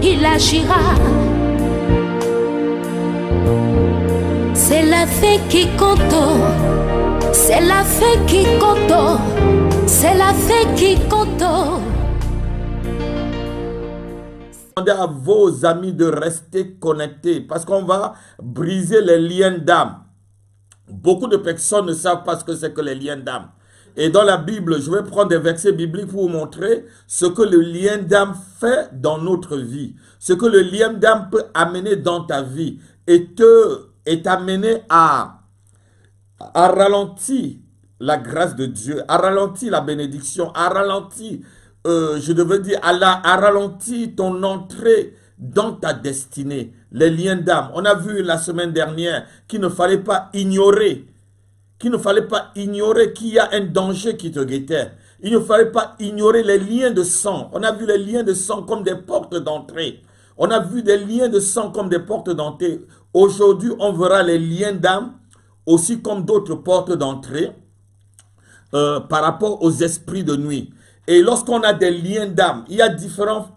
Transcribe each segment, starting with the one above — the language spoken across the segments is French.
il agira. C'est la fée qui compte, c'est la fée qui compte, c'est la fée qui compte. Demandez à vos amis de rester connectés parce qu'on va briser les liens d'âme. Beaucoup de personnes ne savent pas ce que c'est que les liens d'âme. Et dans la Bible, je vais prendre des versets bibliques pour vous montrer ce que le lien d'âme fait dans notre vie. Ce que le lien d'âme peut amener dans ta vie et t'amener à ralentir la grâce de Dieu, à ralentir la bénédiction, à ralentir, à ralentir ton entrée dans ta destinée, les liens d'âme. On a vu la semaine dernière qu'il ne fallait pas ignorer, qu'il y a un danger qui te guettait. Il ne fallait pas ignorer les liens de sang. On a vu les liens de sang comme des portes d'entrée. On a vu des liens de sang comme des portes d'entrée. Aujourd'hui, on verra les liens d'âme aussi comme d'autres portes d'entrée par rapport aux esprits de nuit. Et lorsqu'on a des liens d'âme, il y a différents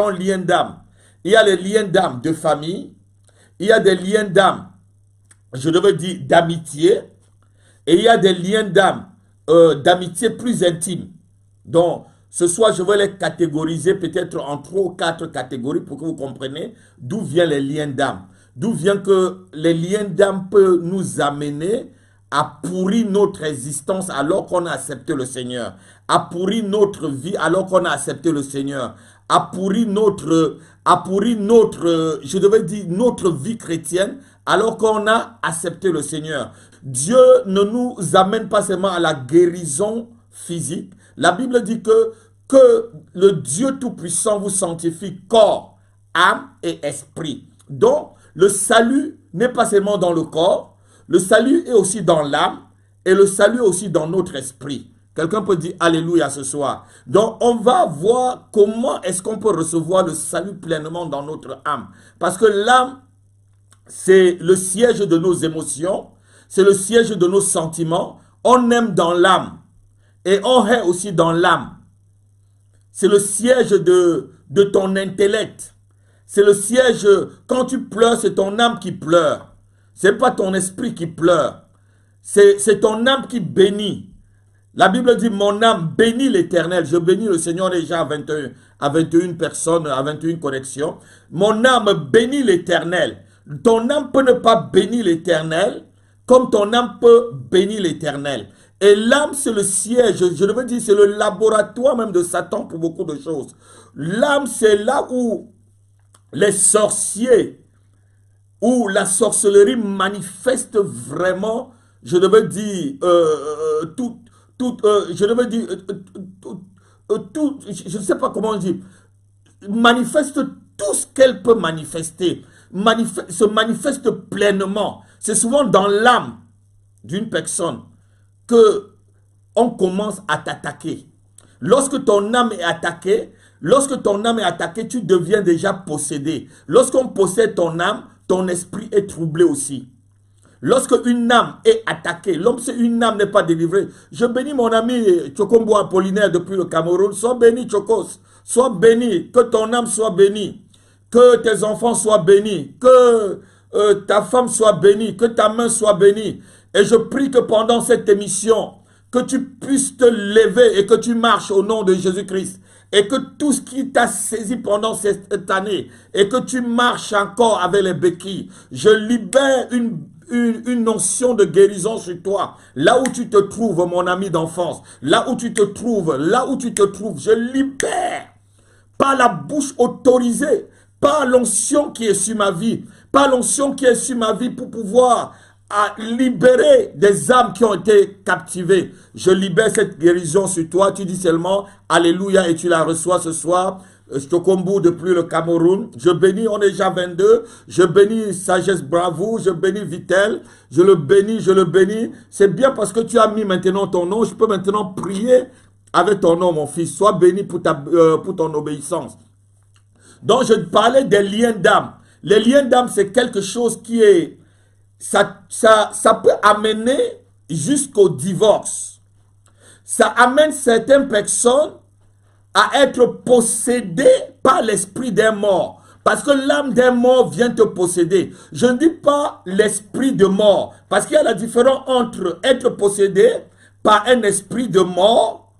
liens d'âme. Il y a les liens d'âme de famille, il y a des liens d'âme, je devais dire d'amitié, et il y a des liens d'âme, d'amitié plus intimes. Donc, ce soir, je vais les catégoriser peut-être en 3 ou 4 catégories pour que vous compreniez d'où viennent les liens d'âme. D'où vient que les liens d'âme peuvent nous amener à pourrir notre existence alors qu'on a accepté le Seigneur, à pourrir notre vie alors qu'on a accepté le Seigneur, à pourrir notre vie chrétienne alors qu'on a accepté le Seigneur. Dieu ne nous amène pas seulement à la guérison physique. La Bible dit que le Dieu Tout-Puissant vous sanctifie corps, âme et esprit. Donc, le salut n'est pas seulement dans le corps, le salut est aussi dans l'âme et le salut est aussi dans notre esprit. Quelqu'un peut dire Alléluia ce soir. Donc, on va voir comment est-ce qu'on peut recevoir le salut pleinement dans notre âme. Parce que l'âme, c'est le siège de nos émotions, c'est le siège de nos sentiments. On aime dans l'âme et on hait aussi dans l'âme. C'est le siège de ton intellect. C'est le siège, quand tu pleures, c'est ton âme qui pleure. Ce n'est pas ton esprit qui pleure. C'est ton âme qui bénit. La Bible dit, mon âme bénit l'Éternel. Je bénis le Seigneur déjà à 21 personnes, à 21 connexions. Mon âme bénit l'Éternel. Ton âme peut ne pas bénir l'Éternel, comme ton âme peut bénir l'Éternel. Et l'âme, c'est le siège, je veux dire, c'est le laboratoire même de Satan pour beaucoup de choses. L'âme, c'est là où les sorciers, où la sorcellerie manifeste vraiment, je devais dire, je ne sais pas comment dire, manifeste tout ce qu'elle peut manifester, se manifeste pleinement. C'est souvent dans l'âme d'une personne que on commence à t'attaquer. Lorsque ton âme est attaquée, tu deviens déjà possédé. Lorsqu'on possède ton âme, ton esprit est troublé aussi. Lorsque une âme est attaquée, une âme n'est pas délivrée. Je bénis mon ami Chokombo Apollinaire depuis le Cameroun. Sois béni, Chokos. Sois béni. Que ton âme soit bénie. Que tes enfants soient bénis. Que ta femme soit bénie. Que ta main soit bénie. Et je prie que pendant cette émission, que tu puisses te lever et que tu marches au nom de Jésus-Christ. Et que tout ce qui t'a saisi pendant cette année, et que tu marches encore avec les béquilles, je libère une notion de guérison sur toi. Là où tu te trouves, mon ami d'enfance, là où tu te trouves, je libère par la bouche autorisée, par l'onction qui est sur ma vie, pour pouvoir à libérer des âmes qui ont été captivées. Je libère cette guérison sur toi. Tu dis seulement Alléluia et tu la reçois ce soir. Stokombu depuis le Cameroun. Je bénis, on est déjà 22. Je bénis Sagesse Bravo. Je bénis Vitel. Je le bénis. C'est bien parce que tu as mis maintenant ton nom. Je peux maintenant prier avec ton nom, mon fils. Sois béni pour ton obéissance. Donc, je parlais des liens d'âme. Les liens d'âme, c'est quelque chose qui est... Ça peut amener jusqu'au divorce. Ça amène certaines personnes à être possédé par l'esprit d'un mort. Parce que l'âme d'un mort vient te posséder. Je ne dis pas l'esprit de mort. Parce qu'il y a la différence entre être possédé par un esprit de mort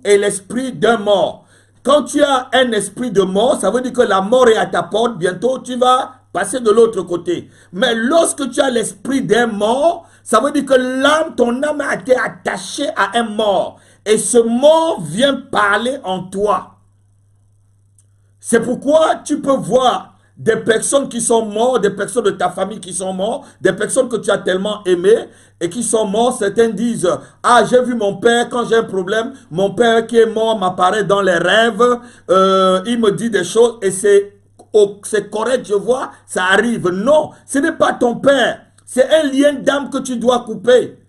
et l'esprit d'un mort. Quand tu as un esprit de mort, ça veut dire que la mort est à ta porte. Bientôt, tu vas passer de l'autre côté. Mais lorsque tu as l'esprit d'un mort, ça veut dire que l'âme, ton âme a été attachée à un mort. Et ce mort vient parler en toi. C'est pourquoi tu peux voir des personnes qui sont mortes, des personnes de ta famille qui sont mortes, des personnes que tu as tellement aimées et qui sont mortes. Certains disent, ah, j'ai vu mon père quand j'ai un problème, mon père qui est mort m'apparaît dans les rêves, il me dit des choses et c'est correct, je vois, ça arrive. Non, ce n'est pas ton père, c'est un lien d'âme que tu dois couper.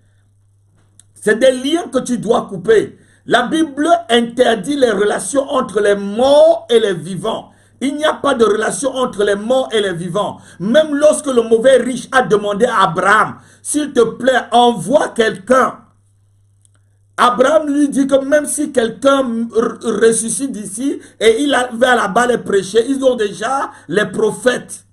C'est des liens que tu dois couper. La Bible interdit les relations entre les morts et les vivants. Il n'y a pas de relation entre les morts et les vivants. Même lorsque le mauvais riche a demandé à Abraham, s'il te plaît, envoie quelqu'un. Abraham lui dit que même si quelqu'un ressuscite d'ici et il va là-bas les prêcher, ils ont déjà les prophètes.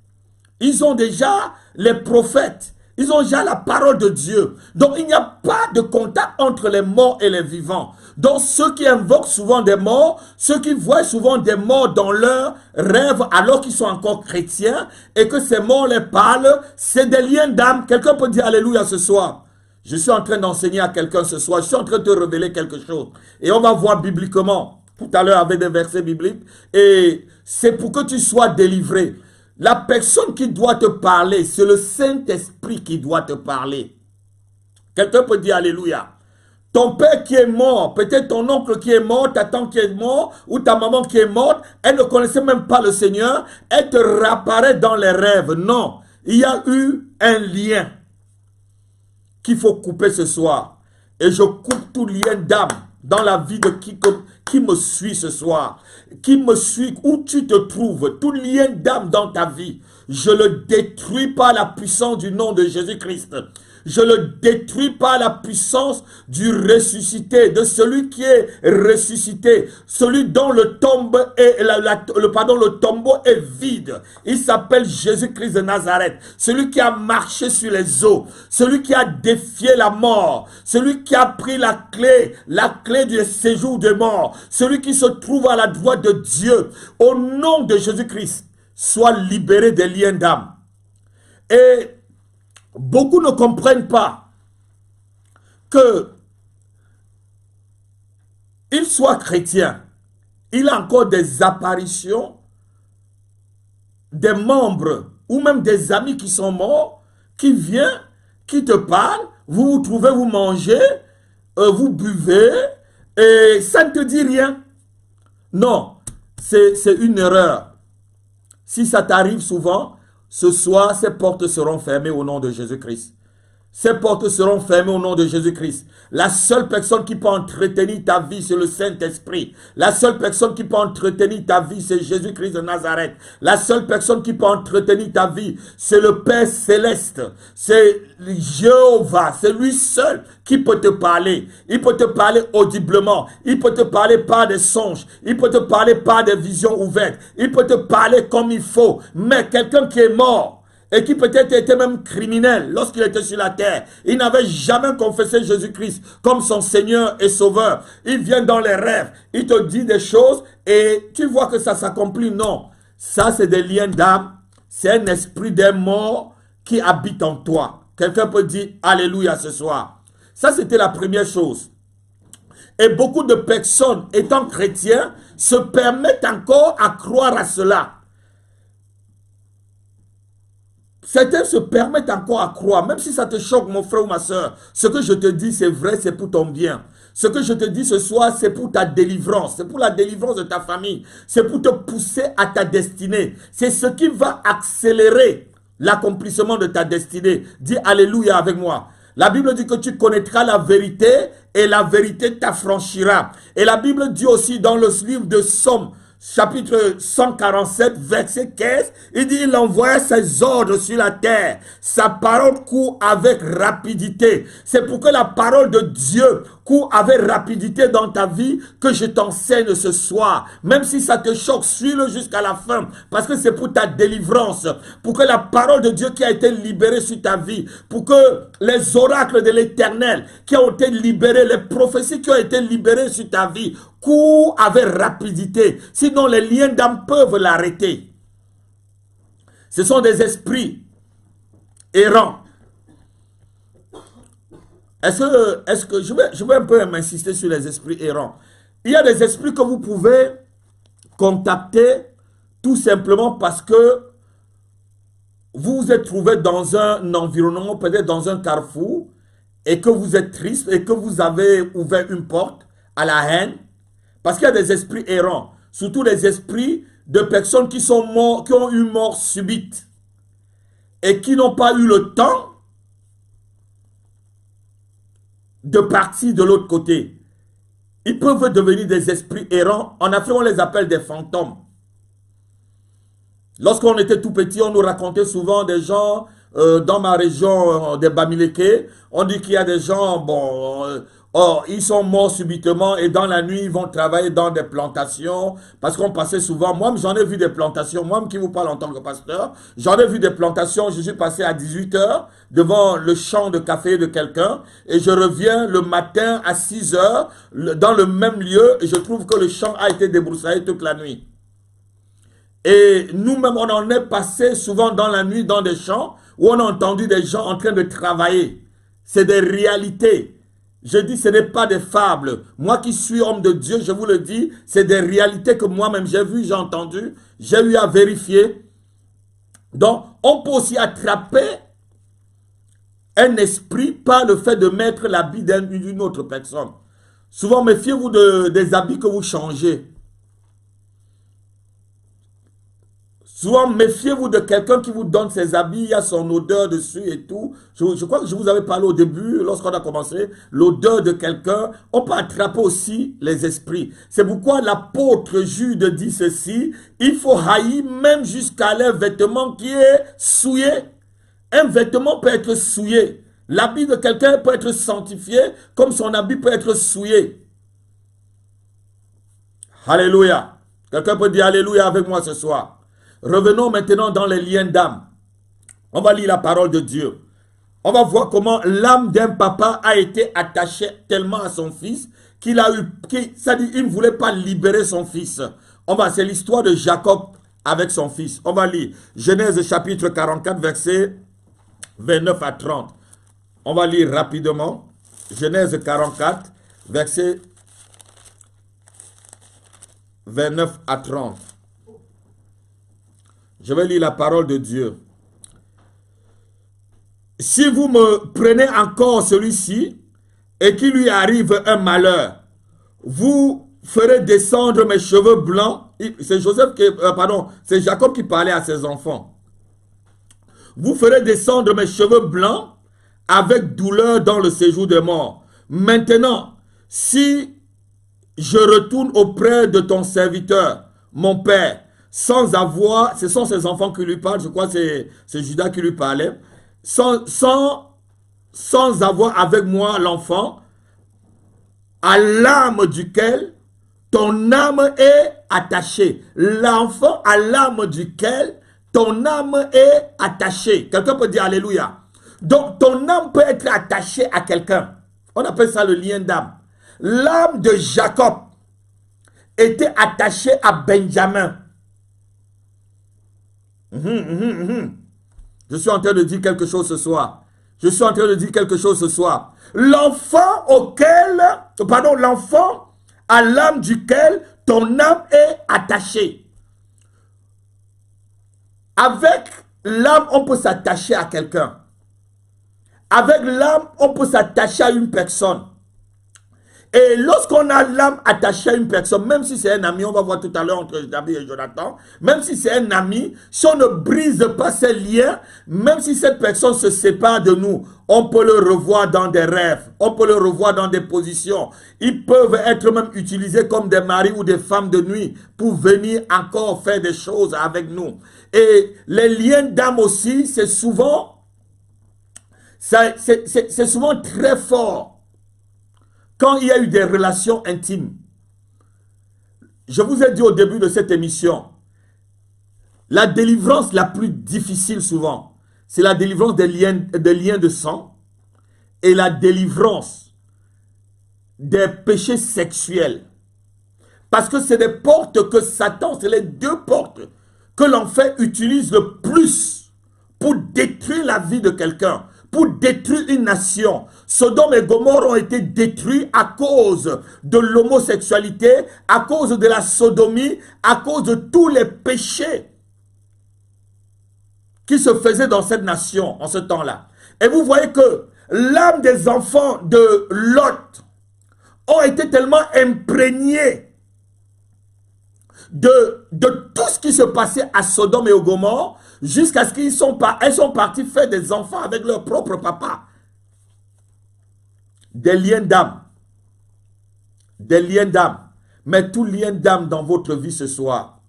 Ils ont déjà les prophètes. Ils ont déjà la parole de Dieu. Donc, il n'y a pas de contact entre les morts et les vivants. Donc, ceux qui invoquent souvent des morts, ceux qui voient souvent des morts dans leurs rêves alors qu'ils sont encore chrétiens et que ces morts les parlent, c'est des liens d'âme. Quelqu'un peut dire Alléluia ce soir. Je suis en train d'enseigner à quelqu'un ce soir. Je suis en train de te révéler quelque chose. Et on va voir bibliquement, tout à l'heure avec des versets bibliques. Et c'est pour que tu sois délivré. La personne qui doit te parler, c'est le Saint-Esprit qui doit te parler. Quelqu'un peut dire Alléluia. Ton père qui est mort, peut-être ton oncle qui est mort, ta tante qui est mort, ou ta maman qui est morte, elle ne connaissait même pas le Seigneur, elle te réapparaît dans les rêves. Non, il y a eu un lien qu'il faut couper ce soir. Et je coupe tout lien d'âme dans la vie de qui me suit ce soir, qui me suit, où tu te trouves, tout lien d'âme dans ta vie, je le détruis par la puissance du nom de Jésus-Christ. Je le détruis par la puissance du ressuscité, de celui qui est ressuscité, celui dont le tombeau est vide. Il s'appelle Jésus-Christ de Nazareth, celui qui a marché sur les eaux, celui qui a défié la mort, celui qui a pris la clé du séjour des morts, celui qui se trouve à la droite de Dieu. Au nom de Jésus-Christ, sois libéré des liens d'âme. Et beaucoup ne comprennent pas que il soit chrétien, il a encore des apparitions, des membres ou même des amis qui sont morts, qui viennent, qui te parlent, vous vous trouvez, vous mangez, vous buvez, et ça ne te dit rien. Non, c'est une erreur. Si ça t'arrive souvent, ce soir, ces portes seront fermées au nom de Jésus-Christ. Ces portes seront fermées au nom de Jésus-Christ. La seule personne qui peut entretenir ta vie, c'est le Saint-Esprit. La seule personne qui peut entretenir ta vie, c'est Jésus-Christ de Nazareth. La seule personne qui peut entretenir ta vie, c'est le Père Céleste. C'est Jéhovah. C'est lui seul qui peut te parler. Il peut te parler audiblement. Il peut te parler par des songes. Il peut te parler par des visions ouvertes. Il peut te parler comme il faut. Mais quelqu'un qui est mort, et qui peut-être était même criminel lorsqu'il était sur la terre. Il n'avait jamais confessé Jésus-Christ comme son Seigneur et Sauveur. Il vient dans les rêves, il te dit des choses et tu vois que ça s'accomplit. Non, ça c'est des liens d'âme, c'est un esprit des morts qui habite en toi. Quelqu'un peut dire Alléluia ce soir. Ça c'était la première chose. Et beaucoup de personnes étant chrétiens se permettent encore à croire à cela. Certains se permettent encore à croire, même si ça te choque mon frère ou ma soeur. Ce que je te dis c'est vrai, c'est pour ton bien. Ce que je te dis ce soir, c'est pour ta délivrance. C'est pour la délivrance de ta famille. C'est pour te pousser à ta destinée. C'est ce qui va accélérer l'accomplissement de ta destinée. Dis Alléluia avec moi. La Bible dit que tu connaîtras la vérité et la vérité t'affranchira. Et la Bible dit aussi dans le livre de Somme, chapitre 147, verset 15, il dit, il envoya ses ordres sur la terre. Sa parole court avec rapidité. C'est pour que la parole de Dieu cours avec rapidité dans ta vie que je t'enseigne ce soir. Même si ça te choque, suis-le jusqu'à la fin. Parce que c'est pour ta délivrance. Pour que la parole de Dieu qui a été libérée sur ta vie, pour que les oracles de l'Éternel qui ont été libérés, les prophéties qui ont été libérées sur ta vie, cours avec rapidité. Sinon, les liens d'âme peuvent l'arrêter. Ce sont des esprits errants. Est-ce que je vais un peu m'insister sur les esprits errants. Il y a des esprits que vous pouvez contacter tout simplement parce que vous vous êtes trouvé dans un environnement, peut-être dans un carrefour, et que vous êtes triste et que vous avez ouvert une porte à la haine. Parce qu'il y a des esprits errants, surtout les esprits de personnes qui sont morts, qui ont eu mort subite et qui n'ont pas eu le temps de partir de l'autre côté. Ils peuvent devenir des esprits errants. En Afrique, on les appelle des fantômes. Lorsqu'on était tout petit, on nous racontait souvent des gens dans ma région des Bamileke. On dit qu'il y a des gens, bon, ils sont morts subitement et dans la nuit, ils vont travailler dans des plantations. Parce qu'on passait souvent, moi j'en ai vu des plantations, moi qui vous parle en tant que pasteur, j'en ai vu des plantations, je suis passé à 18 h devant le champ de café de quelqu'un et je reviens le matin à 6 h dans le même lieu et je trouve que le champ a été débroussaillé toute la nuit. Et nous-mêmes, on en est passé souvent dans la nuit dans des champs où on a entendu des gens en train de travailler. C'est des réalités. Je dis, ce n'est pas des fables. Moi qui suis homme de Dieu, je vous le dis, c'est des réalités que moi-même j'ai vues, j'ai entendues, j'ai eu à vérifier. Donc, on peut aussi attraper un esprit par le fait de mettre l'habit d'une autre personne. Souvent, méfiez-vous des habits que vous changez. Souvent, méfiez-vous de quelqu'un qui vous donne ses habits, il y a son odeur dessus et tout. Je crois que je vous avais parlé au début, lorsqu'on a commencé, l'odeur de quelqu'un. On peut attraper aussi les esprits. C'est pourquoi l'apôtre Jude dit ceci, il faut haïr même jusqu'à leur vêtement qui est souillé. Un vêtement peut être souillé. L'habit de quelqu'un peut être sanctifié comme son habit peut être souillé. Alléluia. Quelqu'un peut dire Alléluia avec moi ce soir. Revenons maintenant dans les liens d'âme. On va lire la parole de Dieu. On va voir comment l'âme d'un papa a été attachée tellement à son fils qu'il a eu, c'est-à-dire il ne voulait pas libérer son fils. C'est l'histoire de Jacob avec son fils. On va lire Genèse chapitre 44, versets 29 à 30. On va lire rapidement. Genèse 44, versets 29 à 30. Je vais lire la parole de Dieu. Si vous me prenez encore celui-ci et qu'il lui arrive un malheur, vous ferez descendre mes cheveux blancs. C'est c'est Jacob qui parlait à ses enfants. Vous ferez descendre mes cheveux blancs avec douleur dans le séjour des morts. Maintenant, si je retourne auprès de ton serviteur, mon père, sans avoir, ce sont ses enfants qui lui parlent, je crois que c'est Judas qui lui parlait, sans avoir avec moi l'enfant, à l'âme duquel ton âme est attachée. L'enfant à l'âme duquel ton âme est attachée. Quelqu'un peut dire Alléluia. Donc ton âme peut être attachée à quelqu'un. On appelle ça le lien d'âme. L'âme de Jacob était attachée à Benjamin. Je suis en train de dire quelque chose ce soir. Je suis en train de dire quelque chose ce soir. L'enfant à l'âme duquel ton âme est attachée. Avec l'âme, on peut s'attacher à quelqu'un. Avec l'âme, on peut s'attacher à une personne. Et lorsqu'on a l'âme attachée à une personne, même si c'est un ami, on va voir tout à l'heure entre David et Jonathan, même si c'est un ami, si on ne brise pas ces liens, même si cette personne se sépare de nous, on peut le revoir dans des rêves, on peut le revoir dans des positions. Ils peuvent être même utilisés comme des maris ou des femmes de nuit pour venir encore faire des choses avec nous. Et les liens d'âme aussi, c'est souvent très fort. quand il y a eu des relations intimes. Je vous ai dit au début de cette émission, la délivrance la plus difficile souvent, c'est la délivrance des liens de sang et la délivrance des péchés sexuels. Parce que c'est des portes que Satan, c'est les deux portes que l'enfer utilise le plus pour détruire la vie de quelqu'un, pour détruire une nation. Sodome et Gomorrhe ont été détruits à cause de l'homosexualité, à cause de la sodomie, à cause de tous les péchés qui se faisaient dans cette nation en ce temps-là. Et vous voyez que l'âme des enfants de Lot ont été tellement imprégnés de tout ce qui se passait à Sodome et au Gomorrhe, jusqu'à ce elles sont parties faire des enfants avec leur propre papa. Des liens d'âme. Des liens d'âme. Mais tout lien d'âme dans votre vie ce soir,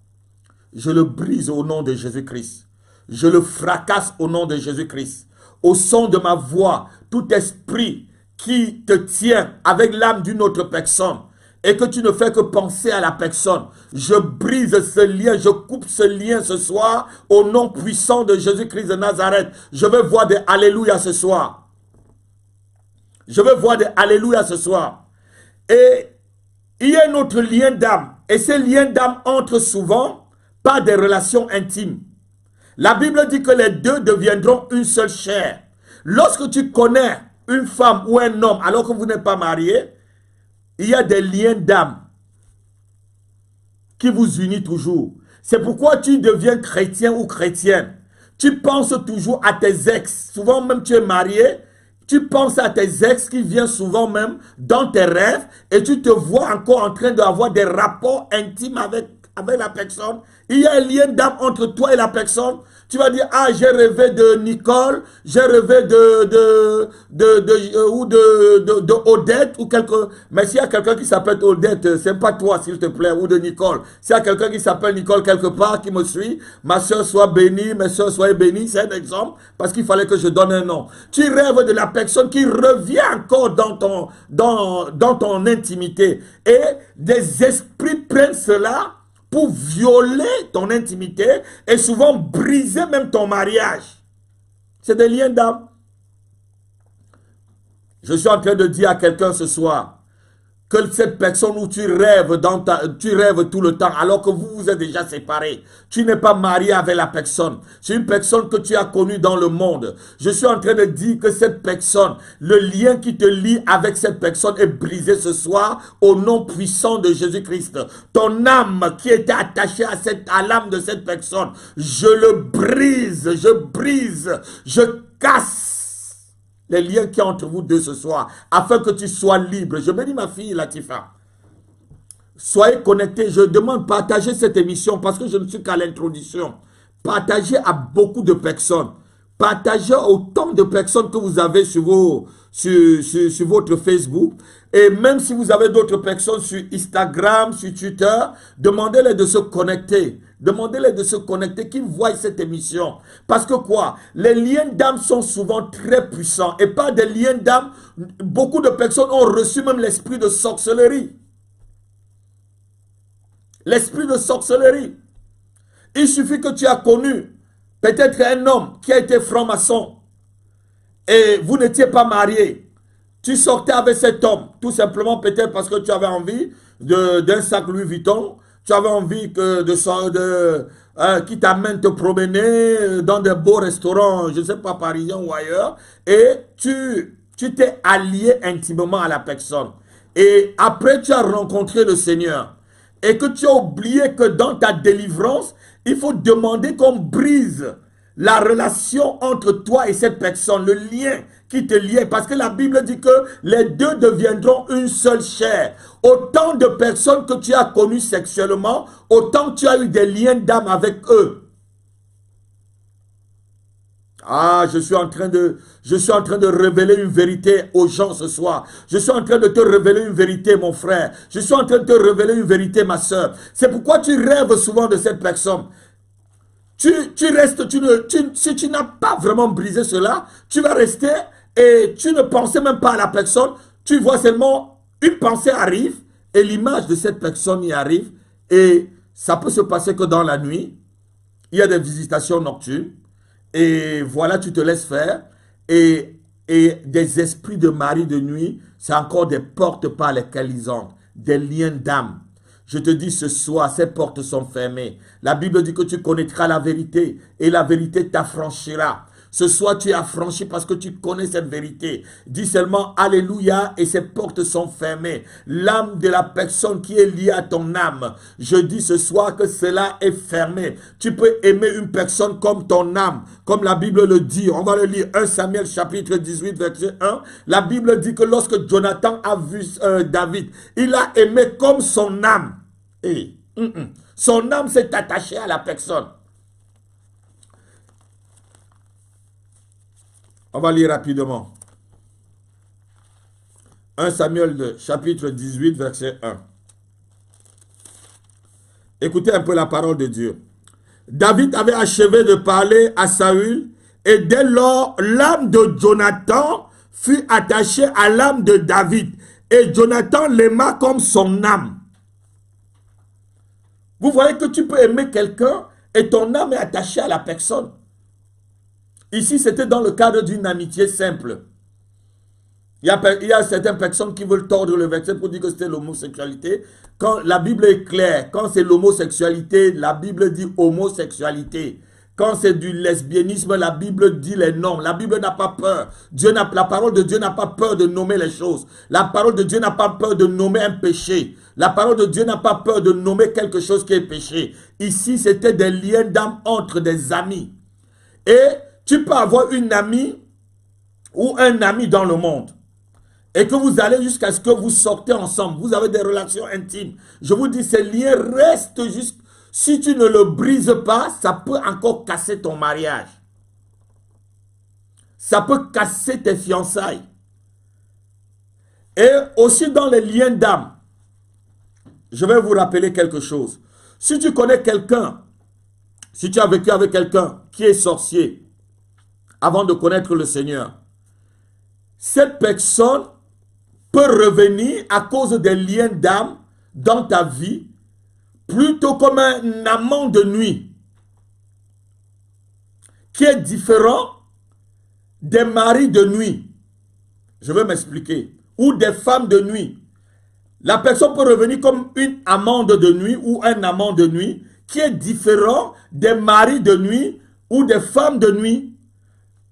je le brise au nom de Jésus-Christ. Je le fracasse au nom de Jésus-Christ. Au son de ma voix, tout esprit qui te tient avec l'âme d'une autre personne, et que tu ne fais que penser à la personne, je brise ce lien, je coupe ce lien ce soir au nom puissant de Jésus-Christ de Nazareth. Je veux voir des alléluia ce soir. Je veux voir des alléluia ce soir. Et il y a un autre lien d'âme. Et ces liens d'âme entrent souvent par des relations intimes. La Bible dit que les deux deviendront une seule chair. Lorsque tu connais une femme ou un homme alors que vous n'êtes pas mariés, il y a des liens d'âme qui vous unissent toujours. C'est pourquoi tu deviens chrétien ou chrétienne. Tu penses toujours à tes ex. Souvent même tu es marié, tu penses à tes ex qui viennent souvent même dans tes rêves et tu te vois encore en train d'avoir des rapports intimes avec la personne. Il y a un lien d'âme entre toi et la personne. Tu vas dire, ah, j'ai rêvé de Nicole, j'ai rêvé de Odette ou quelque. Mais s'il y a quelqu'un qui s'appelle Odette, c'est pas toi, s'il te plaît, ou de Nicole. S'il y a quelqu'un qui s'appelle Nicole quelque part, qui me suit, ma soeur soit bénie, mes soeurs soient bénies, c'est un exemple, parce qu'il fallait que je donne un nom. Tu rêves de la personne qui revient encore dans ton intimité. Et des esprits prennent cela pour violer ton intimité et souvent briser même ton mariage. C'est des liens d'âme. Je suis en train de dire à quelqu'un ce soir que cette personne où tu rêves tout le temps alors que vous vous êtes déjà séparés. Tu n'es pas marié avec la personne. C'est une personne que tu as connue dans le monde. Je suis en train de dire que cette personne, le lien qui te lie avec cette personne est brisé ce soir au nom puissant de Jésus-Christ. Ton âme qui était attachée à l'âme de cette personne, je le brise, je casse les liens qui sont entre vous deux ce soir, afin que tu sois libre. Je bénis ma fille Latifa. Soyez connectés. Je demande partager cette émission parce que je ne suis qu'à l'introduction. Partagez à beaucoup de personnes. Partagez autant de personnes que vous avez sur votre Facebook. Et même si vous avez d'autres personnes sur Instagram, sur Twitter, demandez-les de se connecter. Demandez-les de se connecter, qu'ils voient cette émission. Parce que quoi? Les liens d'âme sont souvent très puissants. Et pas des liens d'âme, beaucoup de personnes ont reçu même l'esprit de sorcellerie. L'esprit de sorcellerie. Il suffit que tu as connu peut-être un homme qui a été franc-maçon et vous n'étiez pas marié. Tu sortais avec cet homme, tout simplement peut-être parce que tu avais envie d'un sac Louis Vuitton. Tu avais envie qui t'amène te promener dans des beaux restaurants, je ne sais pas, parisiens ou ailleurs. Et tu t'es allié intimement à la personne. Et après, tu as rencontré le Seigneur. Et que tu as oublié que dans ta délivrance, il faut demander qu'on brise la relation entre toi et cette personne, le lien qui te lie. Parce que la Bible dit que les deux deviendront une seule chair. Autant de personnes que tu as connues sexuellement, autant tu as eu des liens d'âme avec eux. Ah, je suis en train de révéler une vérité aux gens ce soir. Je suis en train de te révéler une vérité, mon frère. Je suis en train de te révéler une vérité, ma soeur. C'est pourquoi tu rêves souvent de cette personne. Tu restes, si tu n'as pas vraiment brisé cela, tu vas rester et tu ne pensais même pas à la personne. Tu vois seulement Une pensée arrive et l'image de cette personne y arrive et ça peut se passer que dans la nuit, il y a des visitations nocturnes et voilà, tu te laisses faire et des esprits de mari de nuit, c'est encore des portes par lesquelles ils entrent, des liens d'âme. Je te dis ce soir, ces portes sont fermées. La Bible dit que tu connaîtras la vérité et la vérité t'affranchira. Ce soir, tu es affranchi parce que tu connais cette vérité. Dis seulement Alléluia et ces portes sont fermées. L'âme de la personne qui est liée à ton âme, je dis ce soir que cela est fermé. Tu peux aimer une personne comme ton âme, comme la Bible le dit. On va le lire, 1 Samuel chapitre 18, verset 1. La Bible dit que lorsque Jonathan a vu David, il a aimé comme son âme. Et son âme s'est attachée à la personne. On va lire rapidement. 1 Samuel 2, chapitre 18, verset 1. Écoutez un peu la parole de Dieu. David avait achevé de parler à Saül et dès lors, l'âme de Jonathan fut attachée à l'âme de David et Jonathan l'aima comme son âme. Vous voyez que tu peux aimer quelqu'un et ton âme est attachée à la personne. Ici, c'était dans le cadre d'une amitié simple. Il y a certaines personnes qui veulent tordre le verset pour dire que c'était l'homosexualité. Quand la Bible est claire, quand c'est l'homosexualité, la Bible dit homosexualité. Quand c'est du lesbianisme, la Bible dit les noms. La Bible n'a pas peur. La parole de Dieu n'a pas peur de nommer les choses. La parole de Dieu n'a pas peur de nommer un péché. La parole de Dieu n'a pas peur de nommer quelque chose qui est péché. Ici, c'était des liens d'âme entre des amis. Et tu peux avoir une amie ou un ami dans le monde et que vous allez jusqu'à ce que vous sortez ensemble. Vous avez des relations intimes. Je vous dis, ces liens restent juste. Si tu ne le brises pas, ça peut encore casser ton mariage. Ça peut casser tes fiançailles. Et aussi dans les liens d'âme, je vais vous rappeler quelque chose. Si tu connais quelqu'un, si tu as vécu avec quelqu'un qui est sorcier, avant de connaître le Seigneur, cette personne peut revenir à cause des liens d'âme dans ta vie, plutôt comme un amant de nuit, qui est différent des maris de nuit. Je vais m'expliquer. Ou des femmes de nuit. La personne peut revenir comme une amante de nuit ou un amant de nuit, qui est différent des maris de nuit ou des femmes de nuit.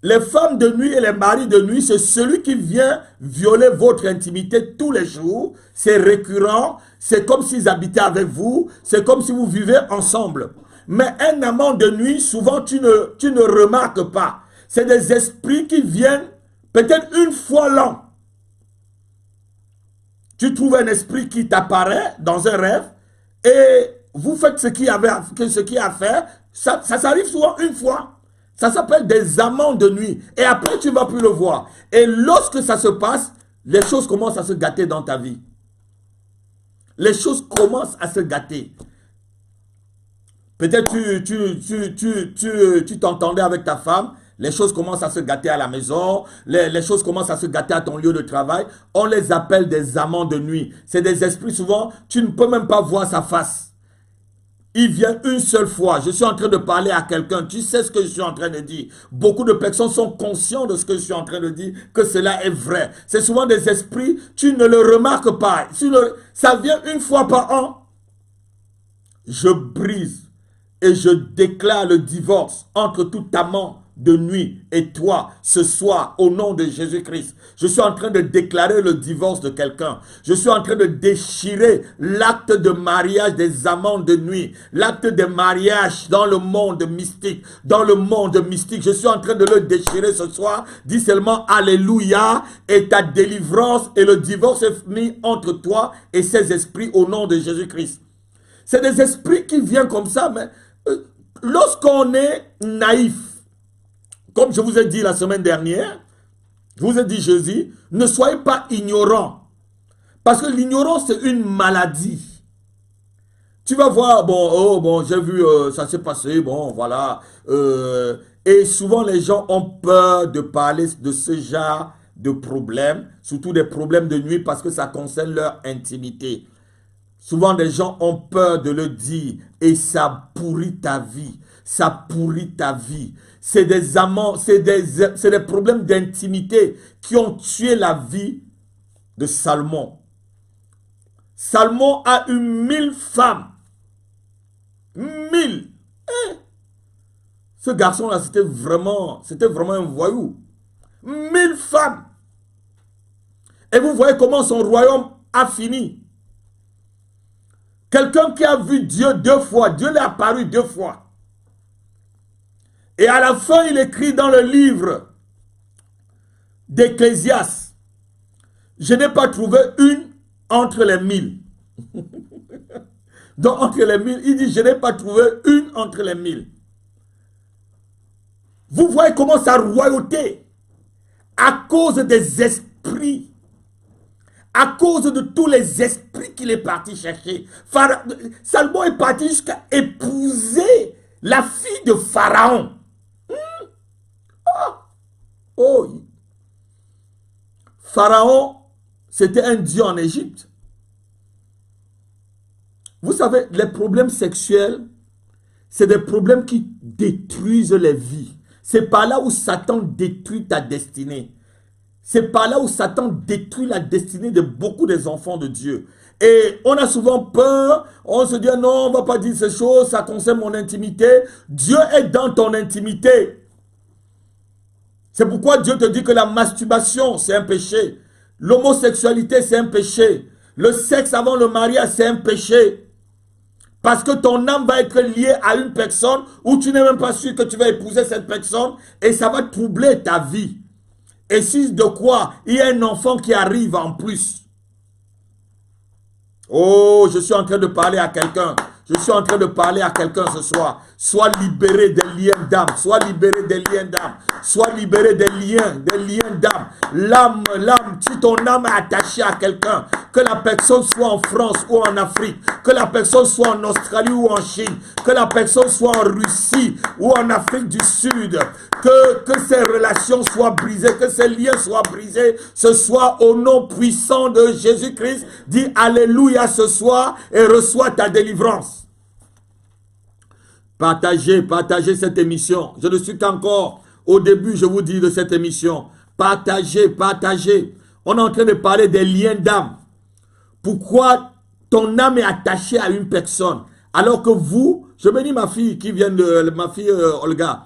Les femmes de nuit et les maris de nuit, c'est celui qui vient violer votre intimité tous les jours. C'est récurrent, c'est comme s'ils habitaient avec vous, c'est comme si vous vivez ensemble. Mais un amant de nuit, souvent tu ne remarques pas. C'est des esprits qui viennent peut-être une fois l'an. Tu trouves un esprit qui t'apparaît dans un rêve et vous faites ce qu'il y a à faire. Ça s'arrive souvent une fois. Ça s'appelle des amants de nuit. Et après, tu ne vas plus le voir. Et lorsque ça se passe, les choses commencent à se gâter dans ta vie. Les choses commencent à se gâter. Peut-être tu t'entendais avec ta femme. Les choses commencent à se gâter à la maison. Les choses commencent à se gâter à ton lieu de travail. On les appelle des amants de nuit. C'est des esprits souvent, tu ne peux même pas voir sa face. Il vient une seule fois. Je suis en train de parler à quelqu'un. Tu sais ce que je suis en train de dire. Beaucoup de personnes sont conscientes de ce que je suis en train de dire, que cela est vrai. C'est souvent des esprits, tu ne le remarques pas. Ça vient une fois par an. Je brise et je déclare le divorce entre tout amant de nuit et toi ce soir au nom de Jésus-Christ. Je suis en train de déclarer le divorce de quelqu'un. Je suis en train de déchirer l'acte de mariage des amants de nuit, l'acte de mariage dans le monde mystique, Je suis en train de le déchirer ce soir. Dis seulement Alléluia et ta délivrance et le divorce est mis entre toi et ces esprits au nom de Jésus-Christ. C'est des esprits qui viennent comme ça, mais lorsqu'on est naïf, comme je vous ai dit la semaine dernière, je vous ai dit Jésus, ne soyez pas ignorants. Parce que l'ignorance, c'est une maladie. Tu vas voir, j'ai vu, ça s'est passé, voilà. Et souvent, les gens ont peur de parler de ce genre de problème. surtout des problèmes de nuit parce que ça concerne leur intimité. Souvent, des gens ont peur de le dire et ça pourrit ta vie. Ça pourrit ta vie. C'est des amants, c'est des problèmes d'intimité qui ont tué la vie de Salomon. Salomon a eu 1000 femmes. 1000. Ce garçon-là, c'était vraiment un voyou. 1000 femmes. Et vous voyez comment son royaume a fini. Quelqu'un qui a vu Dieu 2 fois, Dieu lui est apparu 2 fois. Et à la fin, il écrit dans le livre d'Ecclésiaste, je n'ai pas trouvé une entre les 1000. Donc entre les 1000, il dit, je n'ai pas trouvé une entre les 1000. Vous voyez comment sa royauté, à cause des esprits, à cause de tous les esprits qu'il est parti chercher. Salomon est parti jusqu'à épouser la fille de Pharaon. Oh. Pharaon, c'était un dieu en Égypte. Vous savez, les problèmes sexuels, c'est des problèmes qui détruisent les vies. C'est par là où Satan détruit ta destinée. C'est par là où Satan détruit la destinée de beaucoup des enfants de Dieu. Et on a souvent peur, on se dit non, on ne va pas dire ces choses, ça concerne mon intimité. Dieu est dans ton intimité. C'est pourquoi Dieu te dit que la masturbation, c'est un péché. L'homosexualité, c'est un péché. Le sexe avant le mariage, c'est un péché. Parce que ton âme va être liée à une personne où tu n'es même pas sûr que tu vas épouser cette personne et ça va troubler ta vie. Et si de quoi, il y a un enfant qui arrive en plus. Oh, je suis en train de parler à quelqu'un. Je suis en train de parler à quelqu'un ce soir. Sois libéré des liens d'âme. Sois libéré des liens d'âme. Sois libéré des liens d'âme. L'âme, si ton âme est attachée à quelqu'un, que la personne soit en France ou en Afrique, que la personne soit en Australie ou en Chine, que la personne soit en Russie ou en Afrique du Sud, que ces relations soient brisées, que ces liens soient brisés, ce soir au nom puissant de Jésus-Christ, dis Alléluia ce soir et reçois ta délivrance. Partagez cette émission. Je ne suis qu'encore au début, je vous dis, de cette émission. Partagez. On est en train de parler des liens d'âme. Pourquoi ton âme est attachée à une personne alors que vous, je bénis ma fille qui vient de ma fille Olga.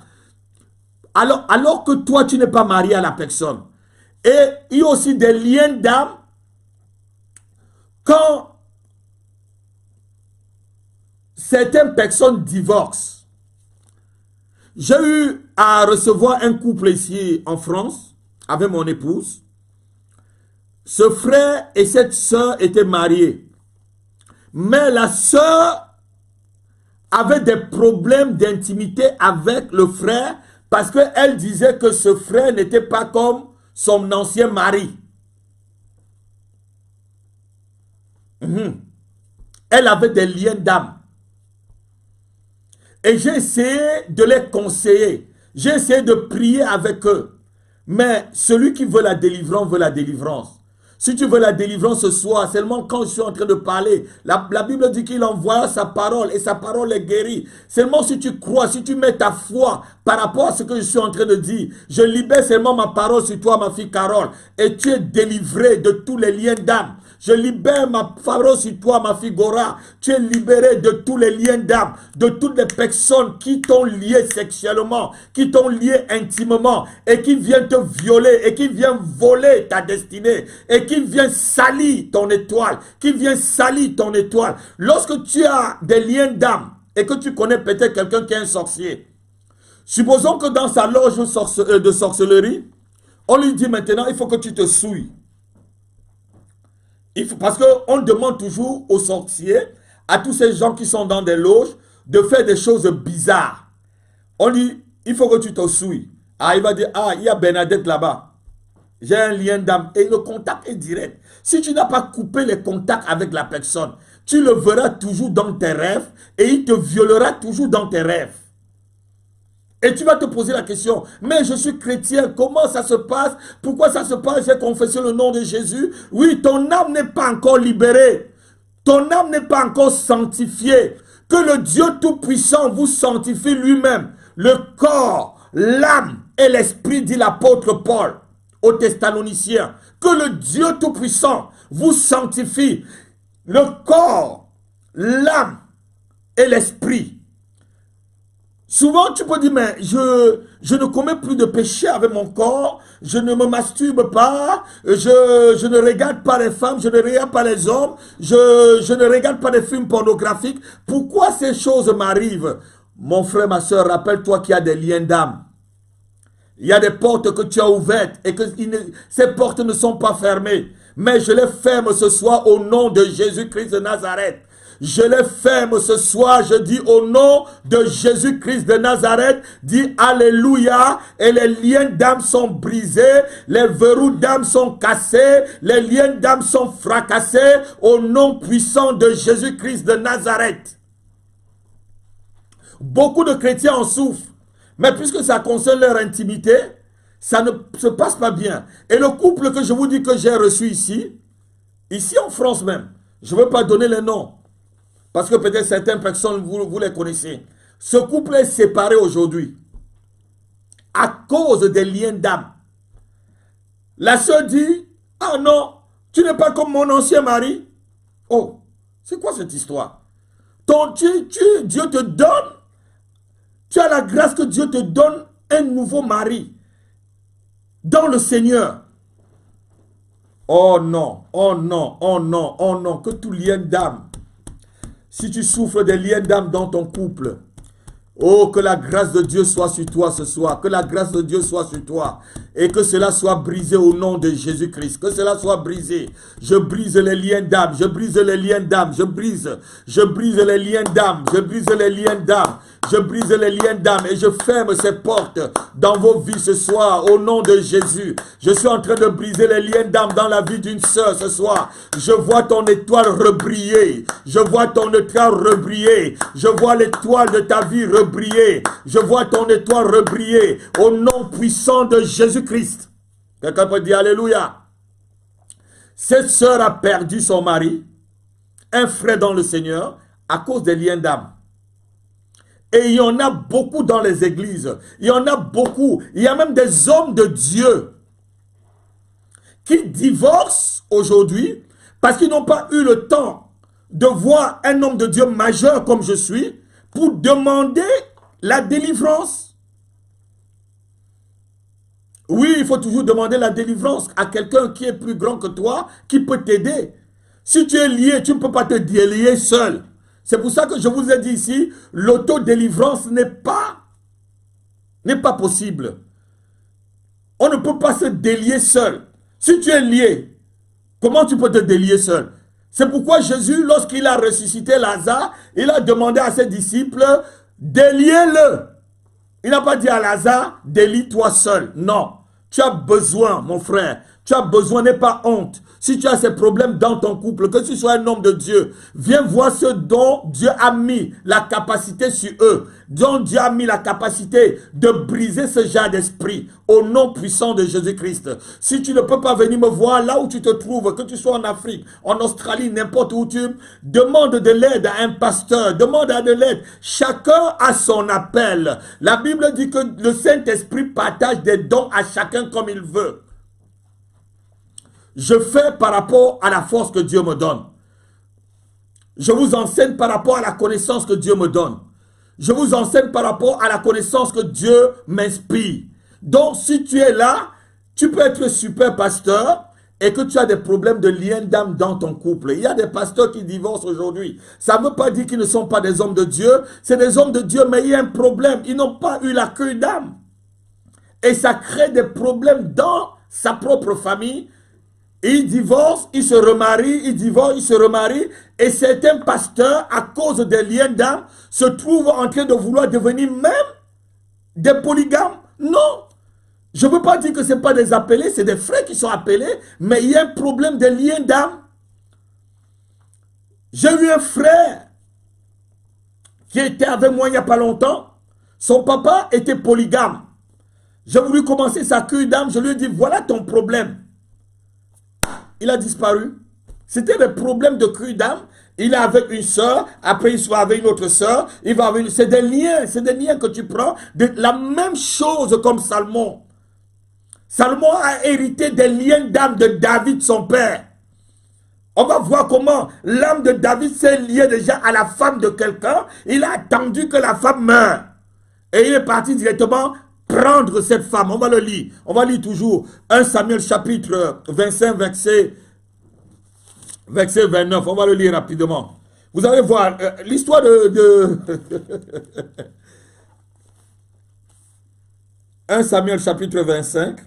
Alors que toi, tu n'es pas marié à la personne. Et il y a aussi des liens d'âme quand certaines personnes divorcent. J'ai eu à recevoir un couple ici en France avec mon épouse. Ce frère et cette sœur étaient mariés. Mais la sœur avait des problèmes d'intimité avec le frère parce qu'elle disait que ce frère n'était pas comme son ancien mari. Elle avait des liens d'âme. Et j'ai essayé de les conseiller. J'ai essayé de prier avec eux. Mais celui qui veut la délivrance veut la délivrance. Si tu veux la délivrance ce soir, seulement quand je suis en train de parler, la Bible dit qu'il envoie sa parole et sa parole est guérie. Seulement si tu crois, si tu mets ta foi par rapport à ce que je suis en train de dire, je libère seulement ma parole sur toi, ma fille Carole, et tu es délivré de tous les liens d'âme. Je libère ma parole sur toi, ma fille Gora. Tu es libéré de tous les liens d'âme, de toutes les personnes qui t'ont lié sexuellement, qui t'ont lié intimement, et qui viennent te violer, et qui viennent voler ta destinée, et qui viennent salir ton étoile, qui viennent salir ton étoile. Lorsque tu as des liens d'âme, et que tu connais peut-être quelqu'un qui est un sorcier, supposons que dans sa loge de sorcellerie, on lui dit maintenant, il faut que tu te souilles. Parce qu'on demande toujours aux sorciers, à tous ces gens qui sont dans des loges, de faire des choses bizarres. On dit, il faut que tu te souilles. Ah, il va dire, ah, il y a Bernadette là-bas. J'ai un lien d'âme. Et le contact est direct. Si tu n'as pas coupé les contacts avec la personne, tu le verras toujours dans tes rêves et il te violera toujours dans tes rêves. Et tu vas te poser la question, mais je suis chrétien, comment ça se passe? Pourquoi ça se passe? J'ai confessé le nom de Jésus. Oui, ton âme n'est pas encore libérée. Ton âme n'est pas encore sanctifiée. Que le Dieu Tout-Puissant vous sanctifie lui-même. Le corps, l'âme et l'esprit, dit l'apôtre Paul aux Thessaloniciens. Que le Dieu Tout-Puissant vous sanctifie. Le corps, l'âme et l'esprit. Souvent, tu peux dire, mais je ne commets plus de péché avec mon corps, je ne me masturbe pas, je ne regarde pas les femmes, je ne regarde pas les hommes, je ne regarde pas les films pornographiques. Pourquoi ces choses m'arrivent? Mon frère, ma soeur, rappelle-toi qu'il y a des liens d'âme. Il y a des portes que tu as ouvertes et que ces portes ne sont pas fermées. Mais je les ferme ce soir au nom de Jésus-Christ de Nazareth. Je les ferme ce soir, je dis au nom de Jésus-Christ de Nazareth, dis Alléluia, et les liens d'âme sont brisés, les verrous d'âme sont cassés, les liens d'âme sont fracassés, au nom puissant de Jésus-Christ de Nazareth. Beaucoup de chrétiens en souffrent, mais puisque ça concerne leur intimité, ça ne se passe pas bien. Et le couple que je vous dis que j'ai reçu ici en France même, je ne veux pas donner les noms, parce que peut-être certaines personnes, vous les connaissez. Ce couple est séparé aujourd'hui à cause des liens d'âme. La sœur dit, ah non, tu n'es pas comme mon ancien mari. Oh, c'est quoi cette histoire? Dieu te donne, tu as la grâce que Dieu te donne un nouveau mari dans le Seigneur. Oh non, oh non, oh non, oh non, que tout lien d'âme. Si tu souffres des liens d'âme dans ton couple, oh, que la grâce de Dieu soit sur toi ce soir. Que la grâce de Dieu soit sur toi. Et que cela soit brisé au nom de Jésus-Christ. Que cela soit brisé. Je brise les liens d'âme. Je brise les liens d'âme. Je brise les liens d'âme. Je brise les liens d'âme. Je brise les liens d'âme et je ferme ces portes dans vos vies ce soir au nom de Jésus. Je suis en train de briser les liens d'âme dans la vie d'une sœur ce soir. Je vois ton étoile rebriller. Je vois ton étoile rebriller. Je vois l'étoile de ta vie rebriller. Je vois ton étoile rebriller au nom puissant de Jésus-Christ. Quelqu'un peut dire Alléluia. Cette sœur a perdu son mari, un frère dans le Seigneur, à cause des liens d'âme. Et il y en a beaucoup dans les églises. Il y en a beaucoup. Il y a même des hommes de Dieu qui divorcent aujourd'hui parce qu'ils n'ont pas eu le temps de voir un homme de Dieu majeur comme je suis pour demander la délivrance. Oui, il faut toujours demander la délivrance à quelqu'un qui est plus grand que toi, qui peut t'aider. Si tu es lié, tu ne peux pas te délier seul. C'est pour ça que je vous ai dit ici, l'autodélivrance n'est pas possible. On ne peut pas se délier seul. Si tu es lié, comment tu peux te délier seul? C'est pourquoi Jésus, lorsqu'il a ressuscité Lazare, il a demandé à ses disciples, déliez-le. Il n'a pas dit à Lazare, délie-toi seul. Non, tu as besoin, mon frère. Tu as besoin, n'aie pas honte. Si tu as ces problèmes dans ton couple, que tu sois un homme de Dieu, viens voir ce dont Dieu a mis la capacité sur eux. Dont Dieu a mis la capacité de briser ce genre d'esprit au nom puissant de Jésus-Christ. Si tu ne peux pas venir me voir là où tu te trouves, que tu sois en Afrique, en Australie, n'importe où tu demande de l'aide à un pasteur, demande de l'aide. Chacun a son appel. La Bible dit que le Saint-Esprit partage des dons à chacun comme il veut. Je fais par rapport à la force que Dieu me donne. Je vous enseigne par rapport à la connaissance que Dieu me donne. Je vous enseigne par rapport à la connaissance que Dieu m'inspire. Donc, si tu es là, tu peux être super pasteur et que tu as des problèmes de lien d'âme dans ton couple. Il y a des pasteurs qui divorcent aujourd'hui. Ça ne veut pas dire qu'ils ne sont pas des hommes de Dieu. C'est des hommes de Dieu, mais il y a un problème. Ils n'ont pas eu l'accueil d'âme. Et ça crée des problèmes dans sa propre famille. Il divorce, il se remarie, il divorce, il se remarie. Et certains pasteurs, à cause des liens d'âme, se trouvent en train de vouloir devenir même des polygames. Non. Je ne veux pas dire que ce n'est pas des appelés, c'est des frères qui sont appelés, mais il y a un problème de liens d'âme. J'ai eu un frère qui était avec moi il n'y a pas longtemps. Son papa était polygame. J'ai voulu commencer sa cure d'âme. Je lui ai dit, voilà ton problème. Il a disparu. C'était des problèmes de cure d'âme. Il est avec une soeur, après il soit avec une autre soeur. C'est des liens que tu prends. La même chose comme Salomon. Salomon a hérité des liens d'âme de David, son père. On va voir comment l'âme de David s'est liée déjà à la femme de quelqu'un. Il a attendu que la femme meure. Et il est parti directement prendre cette femme. On va le lire. On va lire toujours 1 Samuel chapitre 25, verset 29. On va le lire rapidement. Vous allez voir l'histoire de 1 Samuel chapitre 25,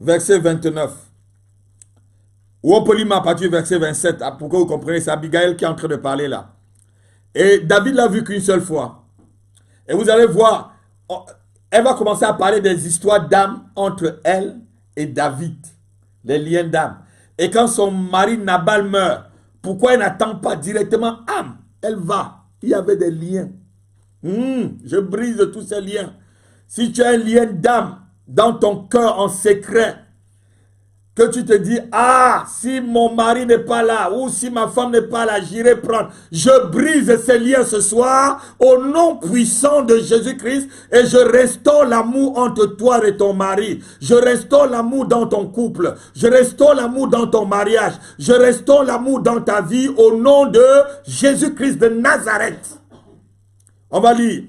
verset 29. Ou on peut lire à partir du verset 27, pour que vous compreniez, c'est Abigail qui est en train de parler là. Et David l'a vu qu'une seule fois. Et vous allez voir, elle va commencer à parler des histoires d'âme entre elle et David. Les liens d'âme. Et quand son mari Nabal meurt, pourquoi elle n'attend pas directement âme? Elle va. Il y avait des liens. Je brise tous ces liens. Si tu as un lien d'âme dans ton cœur en secret, que tu te dis, ah, si mon mari n'est pas là, ou si ma femme n'est pas là, j'irai prendre. Je brise ces liens ce soir, au nom puissant de Jésus-Christ, et je restaure l'amour entre toi et ton mari. Je restaure l'amour dans ton couple. Je restaure l'amour dans ton mariage. Je restaure l'amour dans ta vie, au nom de Jésus-Christ de Nazareth. On va lire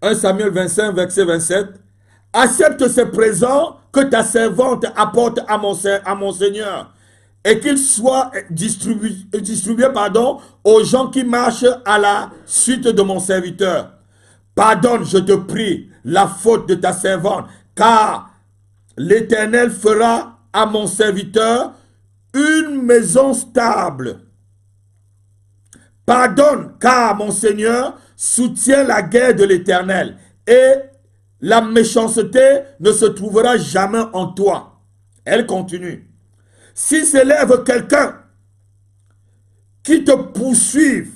1 Samuel 25, verset 27. Accepte ces présents que ta servante apporte à mon Seigneur, et qu'il soit distribué aux gens qui marchent à la suite de mon serviteur. Pardonne, je te prie, la faute de ta servante, car l'Éternel fera à mon serviteur une maison stable. Pardonne, car mon Seigneur soutient la guerre de l'Éternel, et la méchanceté ne se trouvera jamais en toi. Elle continue. Si s'élève quelqu'un qui te poursuive